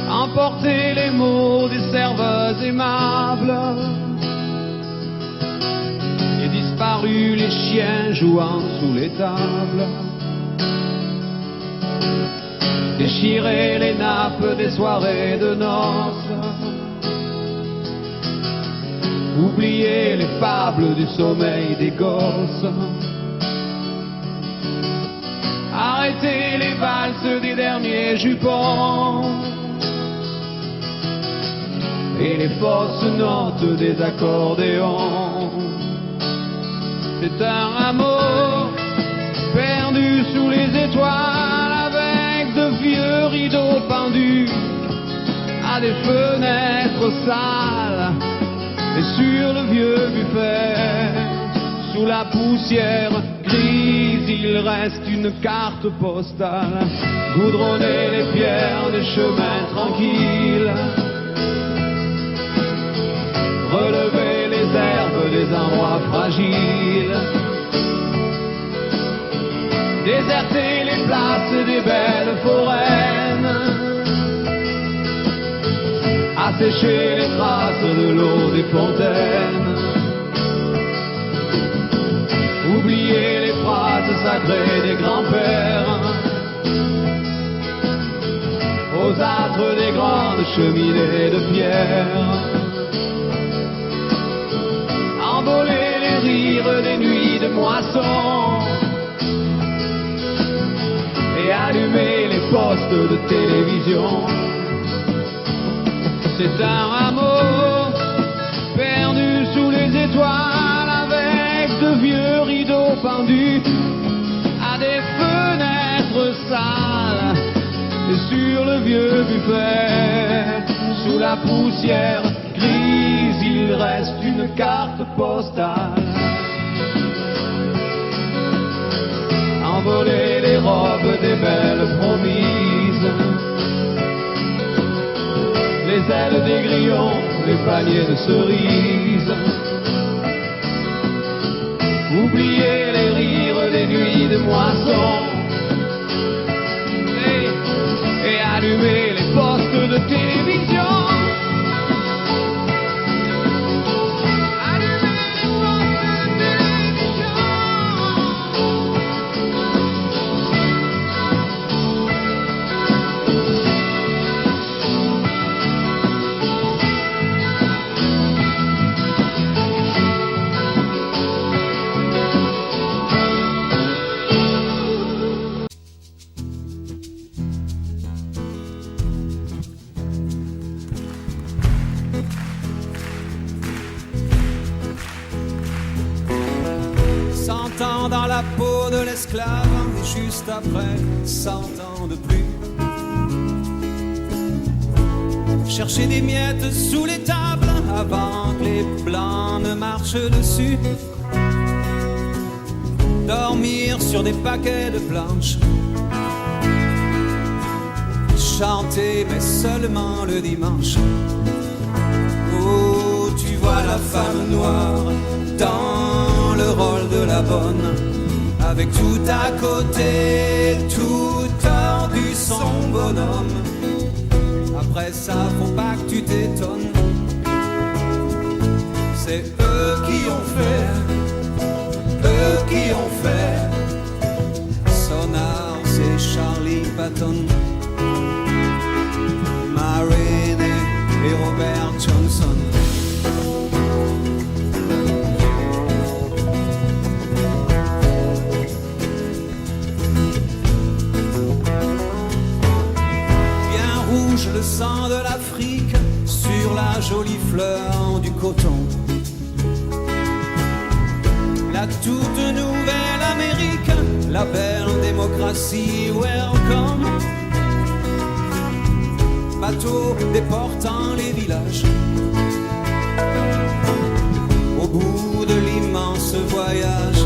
Emporter les mots des serveuses aimables et disparu les chiens jouant sous les tables. Déchirer les nappes des soirées de noces, oublier les fables du sommeil des gosses, arrêter les valses des derniers jupons et les fausses notes des accordéons. C'est un amour perdu sous les étoiles, avec de vieux rideaux pendus à des fenêtres sales. Et sur le vieux buffet, sous la poussière grise, il reste une carte postale, goudronner les pierres des chemins tranquilles, relever les herbes des endroits fragiles, déserter les places des belles foraines, assécher les traces de l'eau des fontaines, oublier les phrases sacrées des grands-pères, aux âtres des grandes cheminées de pierre, envoler les rires des nuits de moisson et allumer les postes de télévision. C'est un amour perdu sous les étoiles, avec de vieux rideaux pendus à des fenêtres sales. Et sur le vieux buffet, sous la poussière grise, il reste une carte postale. Envoler les robes des belles promises, les ailes des grillons, les paniers de cerises, oublier les rires des nuits de moisson et allumer les postes de télévision. Dans la peau de l'esclave, et juste après 100 ans de plus, chercher des miettes sous les tables avant que les blancs ne marchent dessus, dormir sur des paquets de planches, chanter mais seulement le dimanche. Oh, tu vois la femme noire dans le rôle de la bonne, avec tout à côté, tout tordu son bonhomme. Après ça, faut pas que tu t'étonnes, c'est eux qui ont fait son art, c'est Charlie Patton, Marine et Robert Johnson. Le sang de l'Afrique sur la jolie fleur du coton, la toute nouvelle Amérique, la belle démocratie, welcome. Bateau déportant les villages, au bout de l'immense voyage,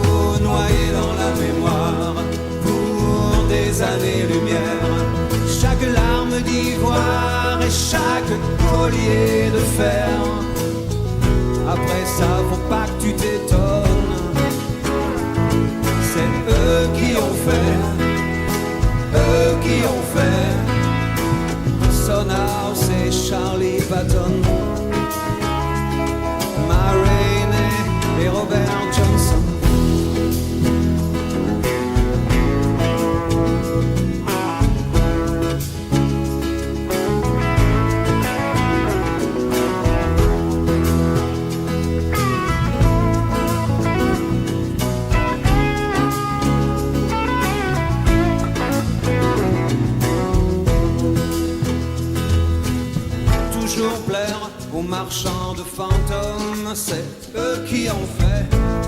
oh, noyé dans la mémoire pour des années-lumière. Chaque larme d'ivoire et chaque collier de fer. Après ça, faut pas que tu t'étonnes, marchands de fantômes, c'est eux qui ont fait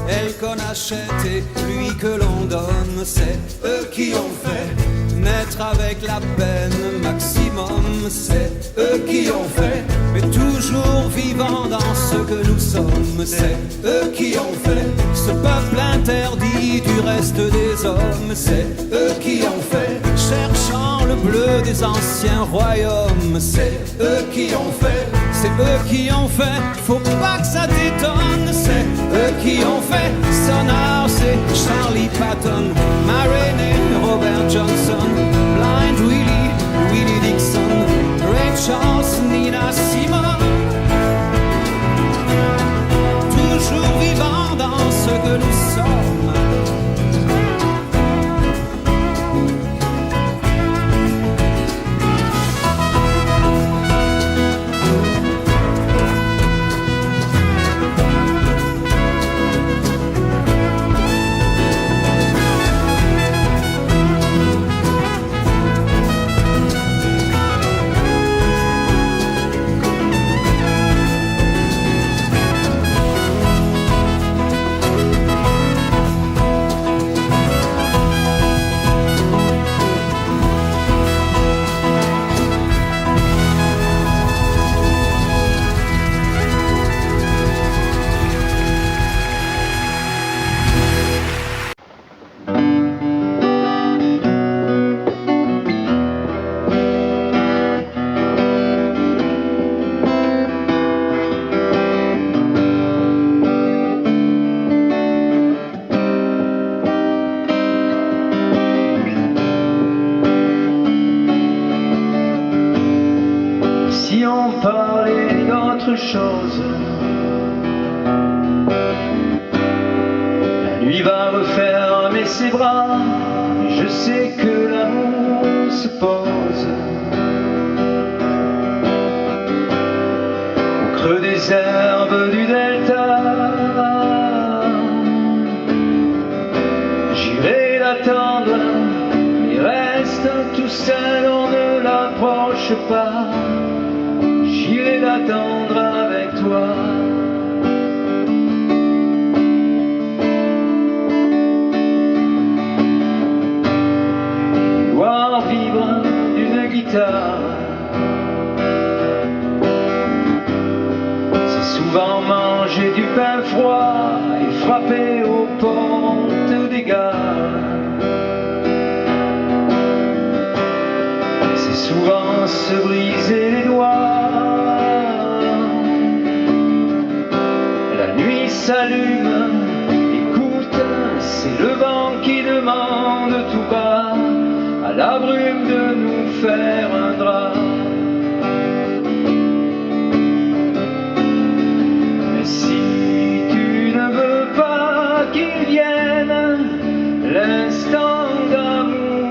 elle qu'on achète et lui que l'on donne, c'est eux qui ont fait naître avec la peine maximum, c'est eux qui ont fait, mais toujours vivant dans ce que nous sommes, c'est eux qui ont fait ce peuple interdit du reste des hommes, c'est eux qui ont fait, cherchant le bleu des anciens royaumes, c'est eux qui ont fait, c'est eux qui ont fait, faut pas que ça t'étonne, c'est eux qui ont fait, Sonar, c'est Charlie Patton, Marilyn, Robert Johnson, Blind Willie, Willie Dixon, Ray Charles, Nina Simone, toujours vivant dans ce que nous sommes. Chose. La nuit va refermer ses bras, je sais que l'amour se pose au creux des herbes du delta. J'irai l'attendre, il reste tout seul, on ne l'approche pas. J'irai l'attendre avec toi. Voir vivre d'une guitare, c'est souvent manger du pain froid et frapper aux portes des gares. C'est souvent se briser les doigts. S'allume, écoute, c'est le vent qui demande tout bas à la brume de nous faire un drap. Mais si tu ne veux pas qu'il vienne l'instant d'amour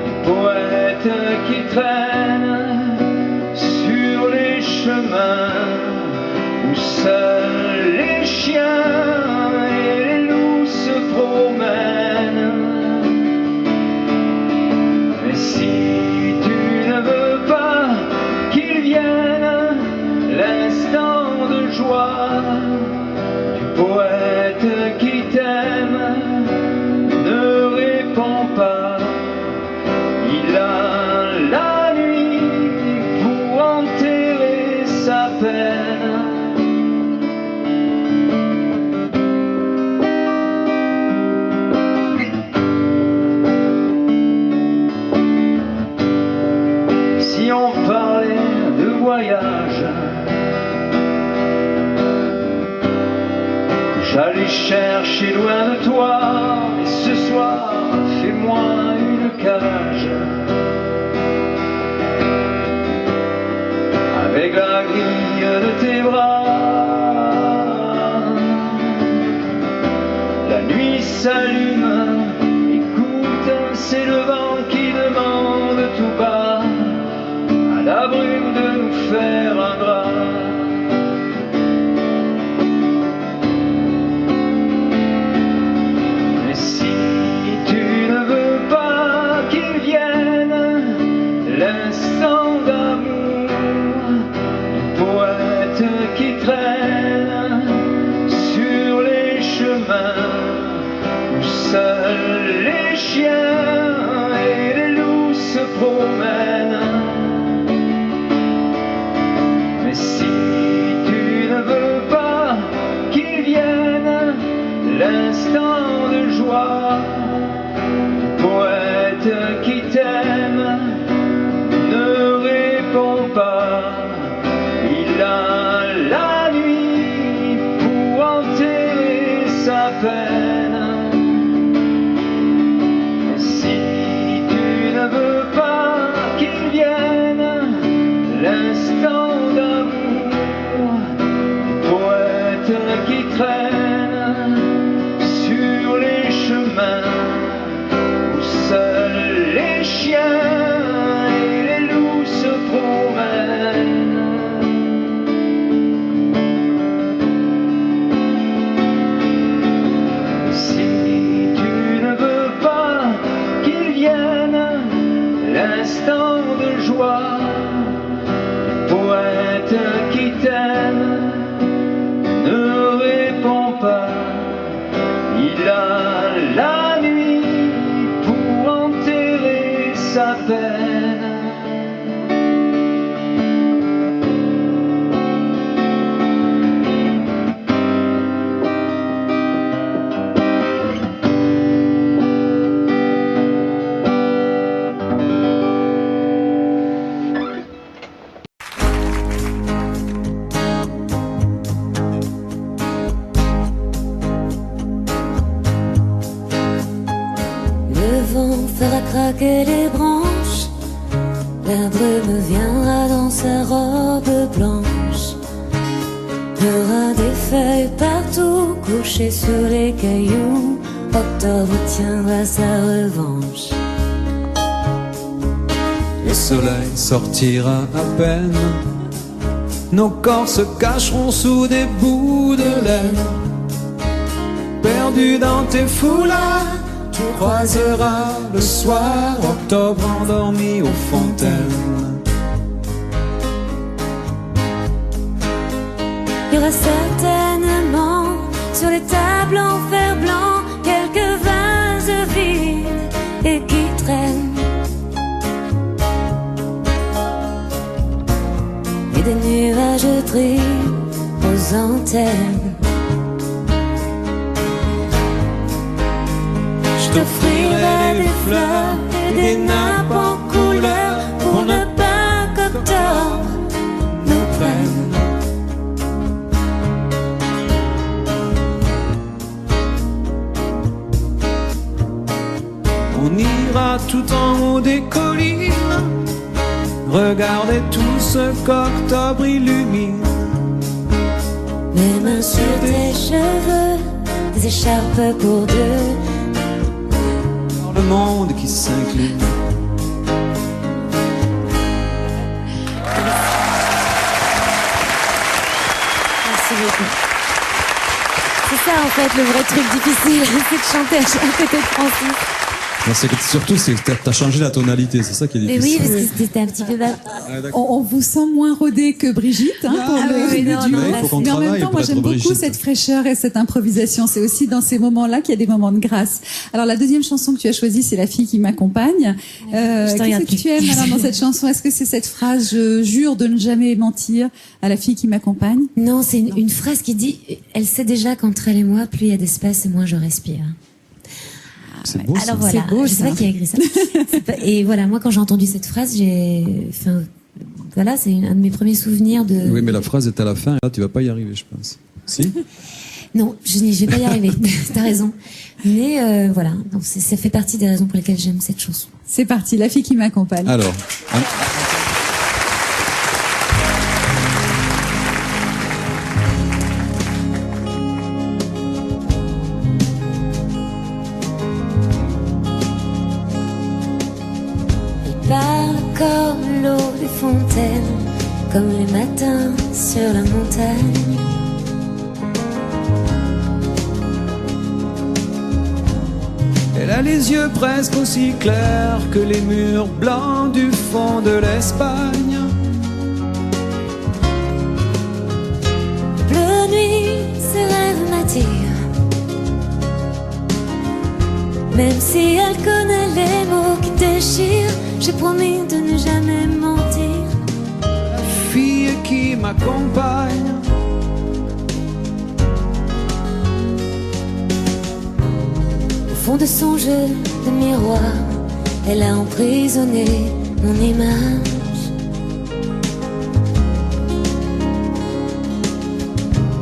du poète qui traîne sur les chemins où seuls les chiens et les loups se promènent. Mais si tu ne veux pas qu'il vienne l'instant de joie du poète qui t'aime, ne réponds pas, il a la nuit pour enterrer sa peine. J'allais chercher loin de toi, et ce soir, fais-moi une cage avec la grille de tes bras. La nuit s'allume, écoute, c'est le vent qui demande tout bas à la brume de nous faire un drap. L'instant d'amour du poète traîne sur les chemins où seuls les chiens et les loups se promènent. Mais si tu ne veux pas qu'ils viennent, l'instant de joie, le poète qui t'aime ne répond pas. Il a la nuit pour enterrer sa peine. Et si tu ne veux pas qu'il vienne, l'instant d'amour, poète qui traîne sur les chemins où seuls les chiens et les loups se promènent. L'instant de joie, le poète qui t'aime ne répond pas. Il a la nuit pour enterrer sa peine. Fera craquer les branches, la brume viendra dans sa robe blanche. Il y aura des feuilles partout couchées sur les cailloux. Octobre tiendra sa revanche. Le soleil sortira à peine, nos corps se cacheront sous des bouts de laine. Perdu dans tes foulards, tu croiseras le soir octobre endormi aux fontaines. Il y aura certainement sur les tables en fer blanc quelques vases vides et qui traînent, et des nuages gris aux antennes. Je t'offrirai des fleurs et des nappes en couleur pour ne pas qu'octobre nous prenne. On ira tout en haut des collines, regardez tout ce qu'octobre illumine. Mes mains sur tes cheveux, des écharpes pour deux, Le monde qui s'incline. Merci beaucoup. C'est ça en fait le vrai truc difficile, c'est de chanter à côté de Francis. Non, surtout, t'as changé la tonalité, c'est ça qui est Mais difficile. oui, parce que c'était un petit peu bas. On vous sent moins rodé que Brigitte pour le duo. il faut qu'on Mais en même travaille temps, pour moi être j'aime beaucoup Brigitte. cette fraîcheur et cette improvisation. C'est aussi dans ces moments-là qu'il y a des moments de grâce. Alors la deuxième chanson que tu as choisie, c'est La fille qui m'accompagne. Qu'est-ce que tu aimes alors dans cette chanson? Est-ce que c'est cette phrase « Je jure de ne jamais mentir à la fille qui m'accompagne » Non, c'est une phrase qui dit « Elle sait déjà qu'entre elle et moi, plus il y a d'espace et moins je respire ». C'est beau, ça. Alors voilà, C'est beau, je sais ça. pas qui a écrit ça. Et voilà, moi quand j'ai entendu cette phrase, voilà, c'est un de mes premiers souvenirs de... Oui, mais la phrase est à la fin, et là, tu vas pas y arriver, je pense. Si? Non, je vais pas y arriver, t'as raison. Mais voilà, donc ça fait partie des raisons pour lesquelles j'aime cette chanson. C'est parti, La fille qui m'accompagne. Alors. Parle comme l'eau des fontaines, comme les matins sur la montagne. Elle a les yeux presque aussi clairs que les murs blancs du fond de l'Espagne. Même si elle connaît les mots qui déchirent, j'ai promis de ne jamais mentir. La fille qui m'accompagne, Au fond de son jeu de miroir, elle a emprisonné mon image.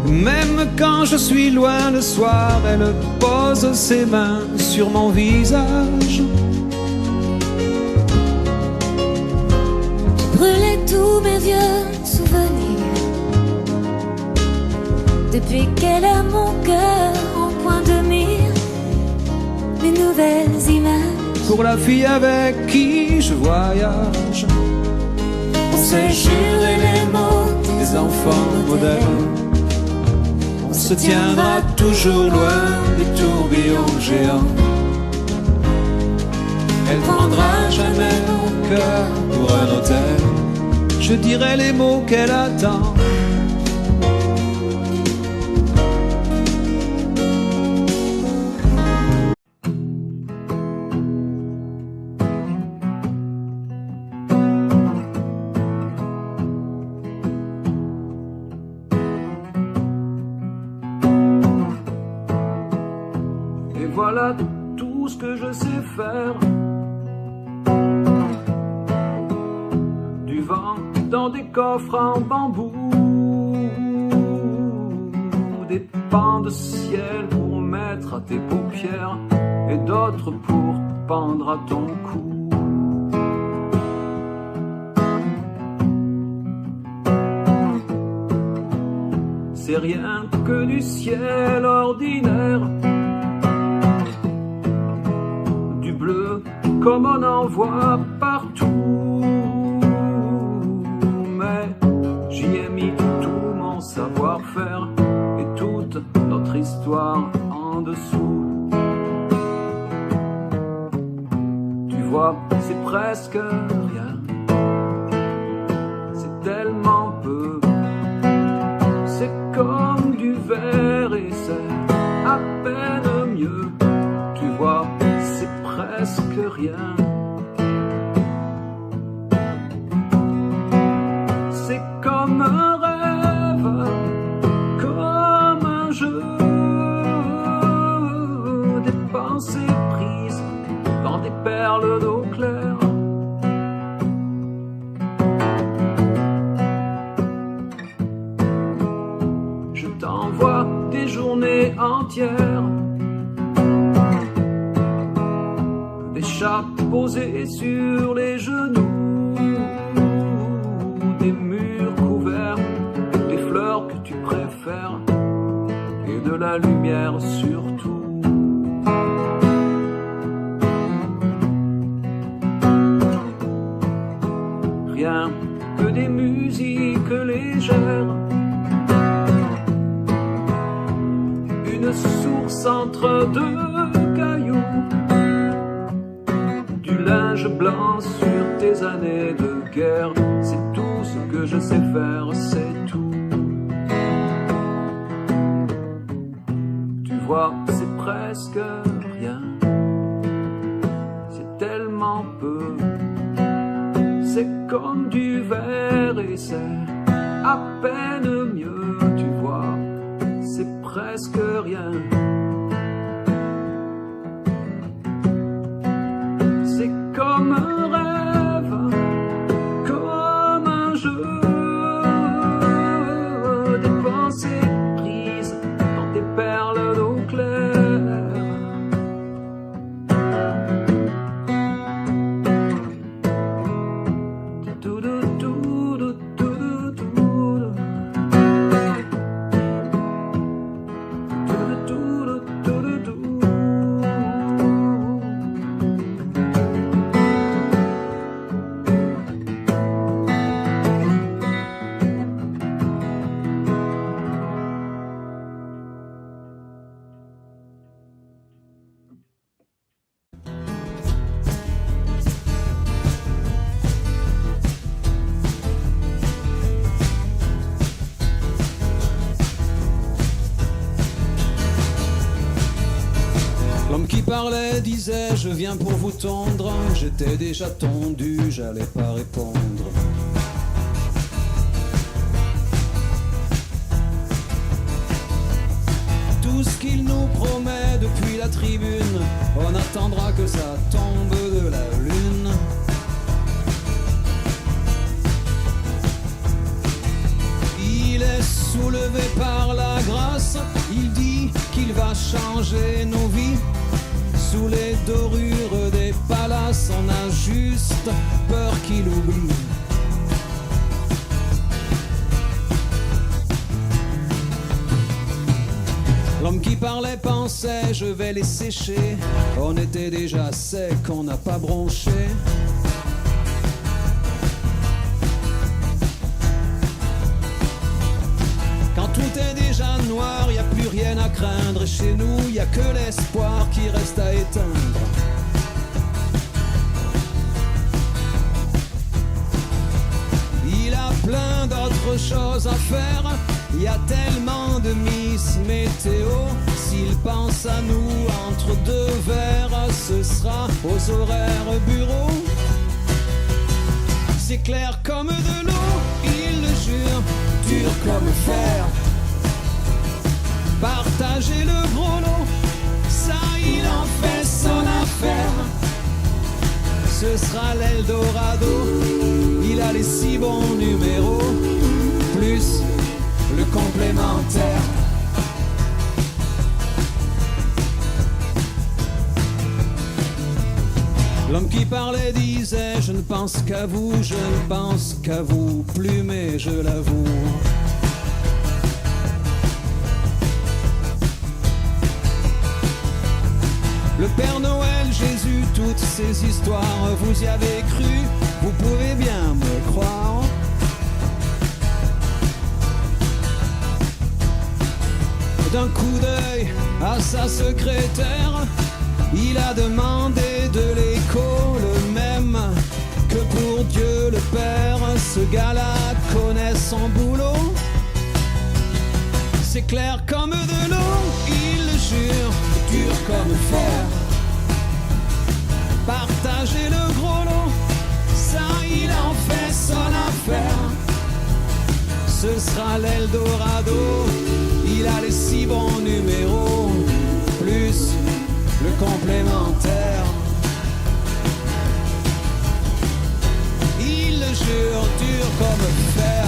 même quand je suis loin le soir, elle pose ses mains sur mon visage. Brûler tous mes vieux souvenirs depuis qu'elle a mon cœur en point de mire. Les nouvelles images Pour la fille avec qui je voyage, on s'est juré les mots des enfants modernes. On se tiendra toujours loin des tourbillons géants. Elle prendra jamais mon cœur pour un hôtel. Je dirai les mots qu'elle attend. Et voilà tout ce que je sais faire. Du vent dans des coffres en bambou, des pans de ciel pour mettre à tes paupières et d'autres pour pendre à ton cou. C'est rien que du ciel ordinaire, du bleu comme on en voit partout. Mais j'y ai mis tout mon savoir-faire et toute notre histoire en dessous. Tu vois, c'est presque rien, c'est tellement peu. C'est comme du verre et c'est à peine mieux. Tu vois, c'est presque rien. C'est comme un rêve, comme un jeu, des pensées prises dans des perles d'eau claire. Je t'envoie des journées entières, des chats posés sur les genoux, des murs couverts, des fleurs que tu préfères et de la lumière surtout. Rien que des musiques légères, une source entre deux cailloux, du linge blanc sur tes années de guerre. C'est tout ce que je sais faire, c'est tout. Tu vois, c'est presque rien, c'est tellement peu. C'est comme du verre et c'est à peine mieux. Tu vois, c'est presque rien. C'est comme un rêve, comme un jeu, des pensées prises dans des perles d'eau claire. qui parlait disait je viens pour vous tondre. J'étais déjà tondu, j'allais pas répondre. Tout ce qu'il nous promet depuis la tribune, on attendra que ça tombe de la lune. Il est soulevé par la grâce, il dit qu'il va changer nos vies. Sous les dorures des palaces, on a juste peur qu'il oublie. L'homme qui parlait pensait je vais les sécher. On était déjà sec, on n'a pas bronché. Quand tout est déjà noir, y a plus rien à craindre. Et chez nous, y a que l'espoir qui reste à éteindre. Il a plein d'autres choses à faire. Y a tellement de Miss Météo. S'il pense à nous entre deux verres, ce sera aux horaires bureau. C'est clair comme de l'eau, il le jure, dur comme fer. Partager le gros lot, ça il en fait son affaire. Ce sera l'Eldorado, il a les 6 bons numéros, plus le complémentaire. L'homme qui parlait disait je ne pense qu'à vous, je ne pense qu'à vous, plus mais je l'avoue. Le Père Noël, Jésus, toutes ces histoires, vous y avez cru, vous pouvez bien me croire. D'un coup d'œil à sa secrétaire, il a demandé de l'écho le même que pour Dieu le Père. Ce gars-là connaît son boulot. C'est clair comme de l'eau, il le jure, dur comme fer. Partager le gros lot, ça il en fait son affaire. Ce sera l'Eldorado, il a les 6 bons numéros, plus le complémentaire. Il le jure, dur comme fer.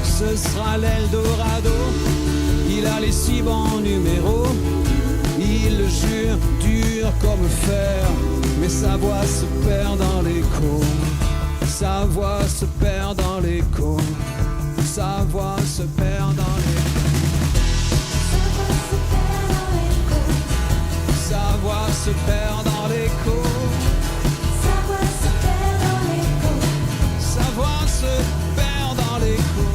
Ce sera l'Eldorado, il a les 6 bons numéros. Il le jure, dur comme fer, mais sa voix se perd dans l'écho. Sa voix se perd dans l'écho. Sa voix se perd dans l'écho. Sa voix se perd dans l'écho. Sa voix se perd dans l'écho. Sa voix se perd dans l'écho.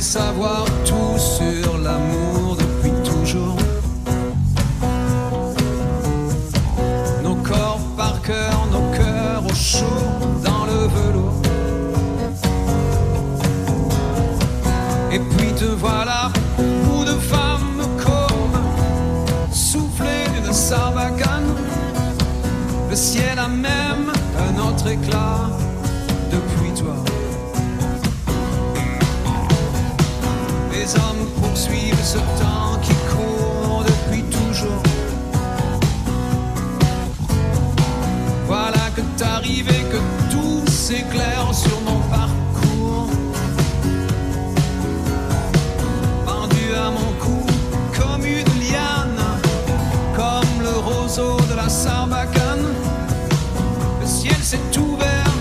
Savoir tout sur l'amour depuis toujours. Nos corps par cœur, nos cœurs au chaud dans le velours. Et puis te voilà, bout de femme comme soufflé d'une sarbacane. Le ciel a même un autre éclat depuis toi. Les hommes poursuivent ce temps qui court depuis toujours. Voilà que t'arrives et que tout s'éclaire sur mon parcours. Pendu à mon cou comme une liane, comme le roseau de la sarbacane. Le ciel s'est ouvert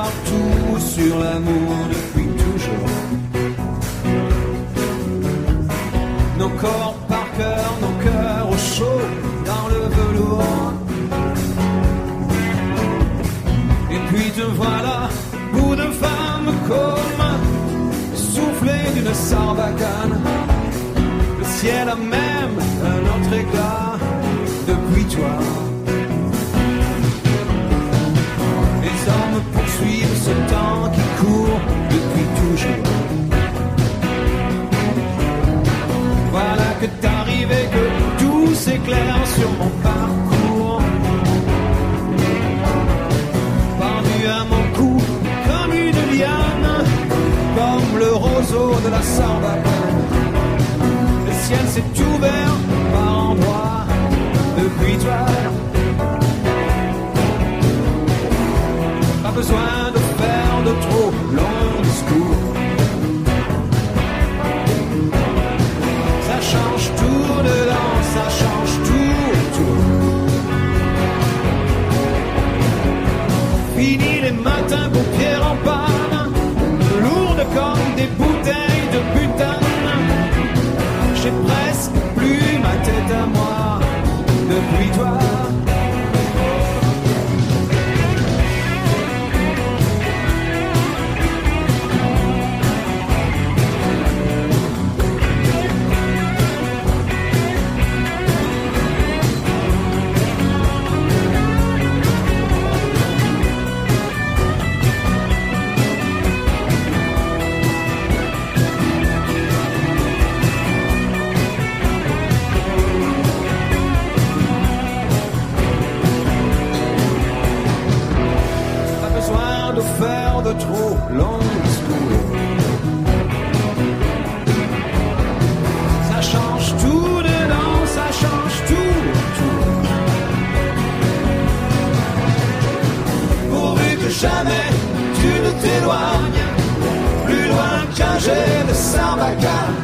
partout sur l'amour depuis toujours. Nos corps par cœur, nos cœurs au chaud dans le velours. Et puis te voilà, bout de femme comme soufflé d'une sarbacane. Le ciel a même un autre éclat depuis toi. Les hommes poursuivent ce temps qui court depuis toujours. Voilà que t'arrives et que tout s'éclaire sur mon parcours. Pendu à mon cou comme une liane, comme le roseau de la sarbacane. Le ciel s'est ouvert par endroits depuis toi. Pas besoin de faire de trop longs discours. Ça change tout dedans, ça change tout. Fini les matins paupières en panne, lourdes comme des bouteilles de butane. J'ai presque plus ma tête à moi depuis toi. Faire de trop longs discours. Ça change tout dedans, ça change tout. Pourvu que jamais tu ne t'éloignes plus loin qu'un jet de sarbacane.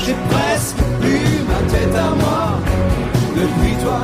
J'ai presque plus ma tête à moi depuis toi.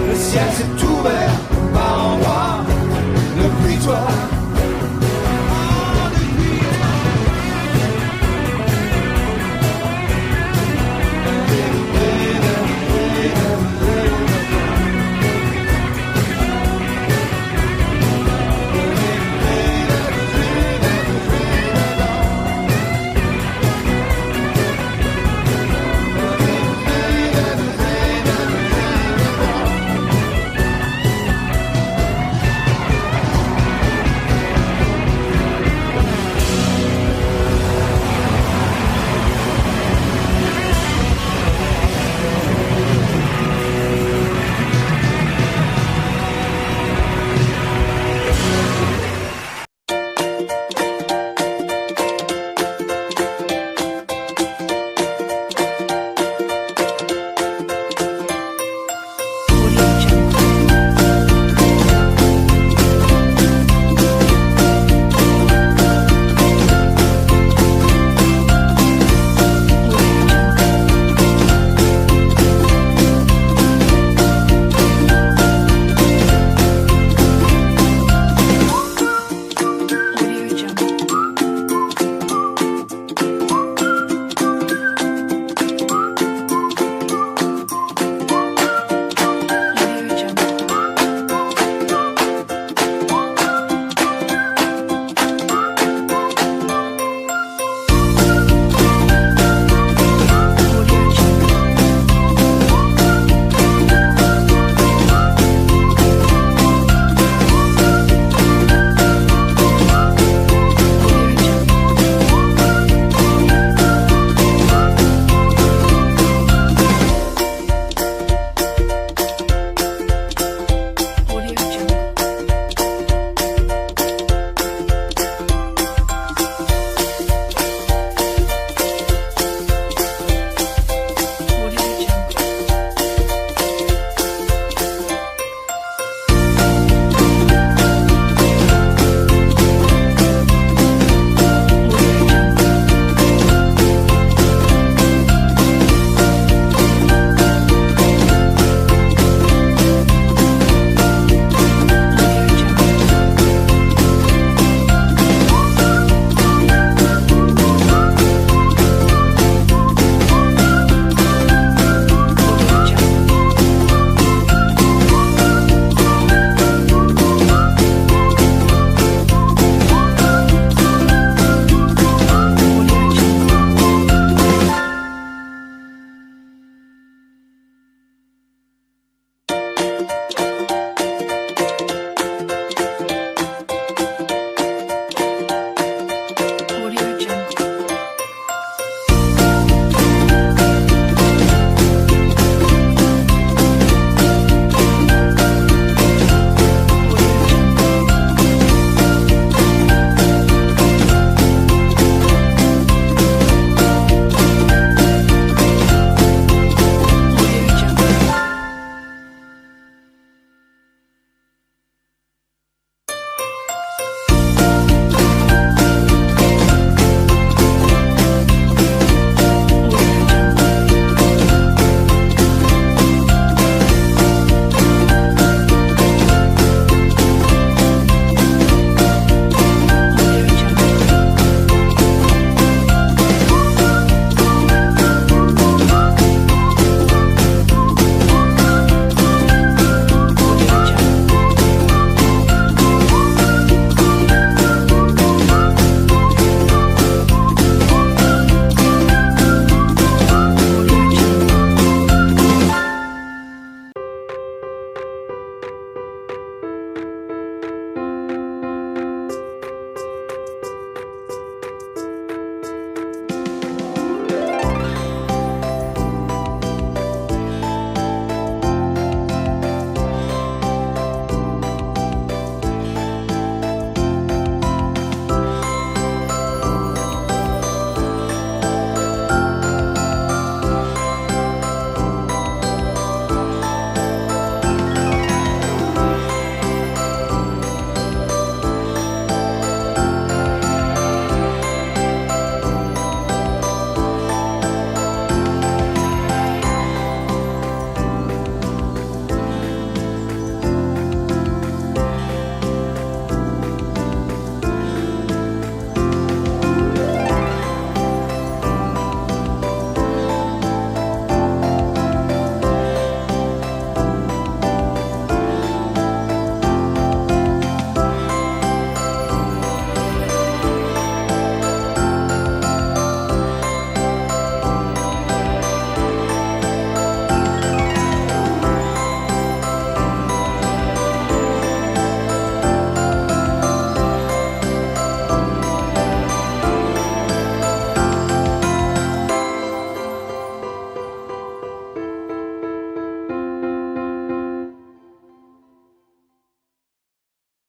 Le ciel s'est ouvert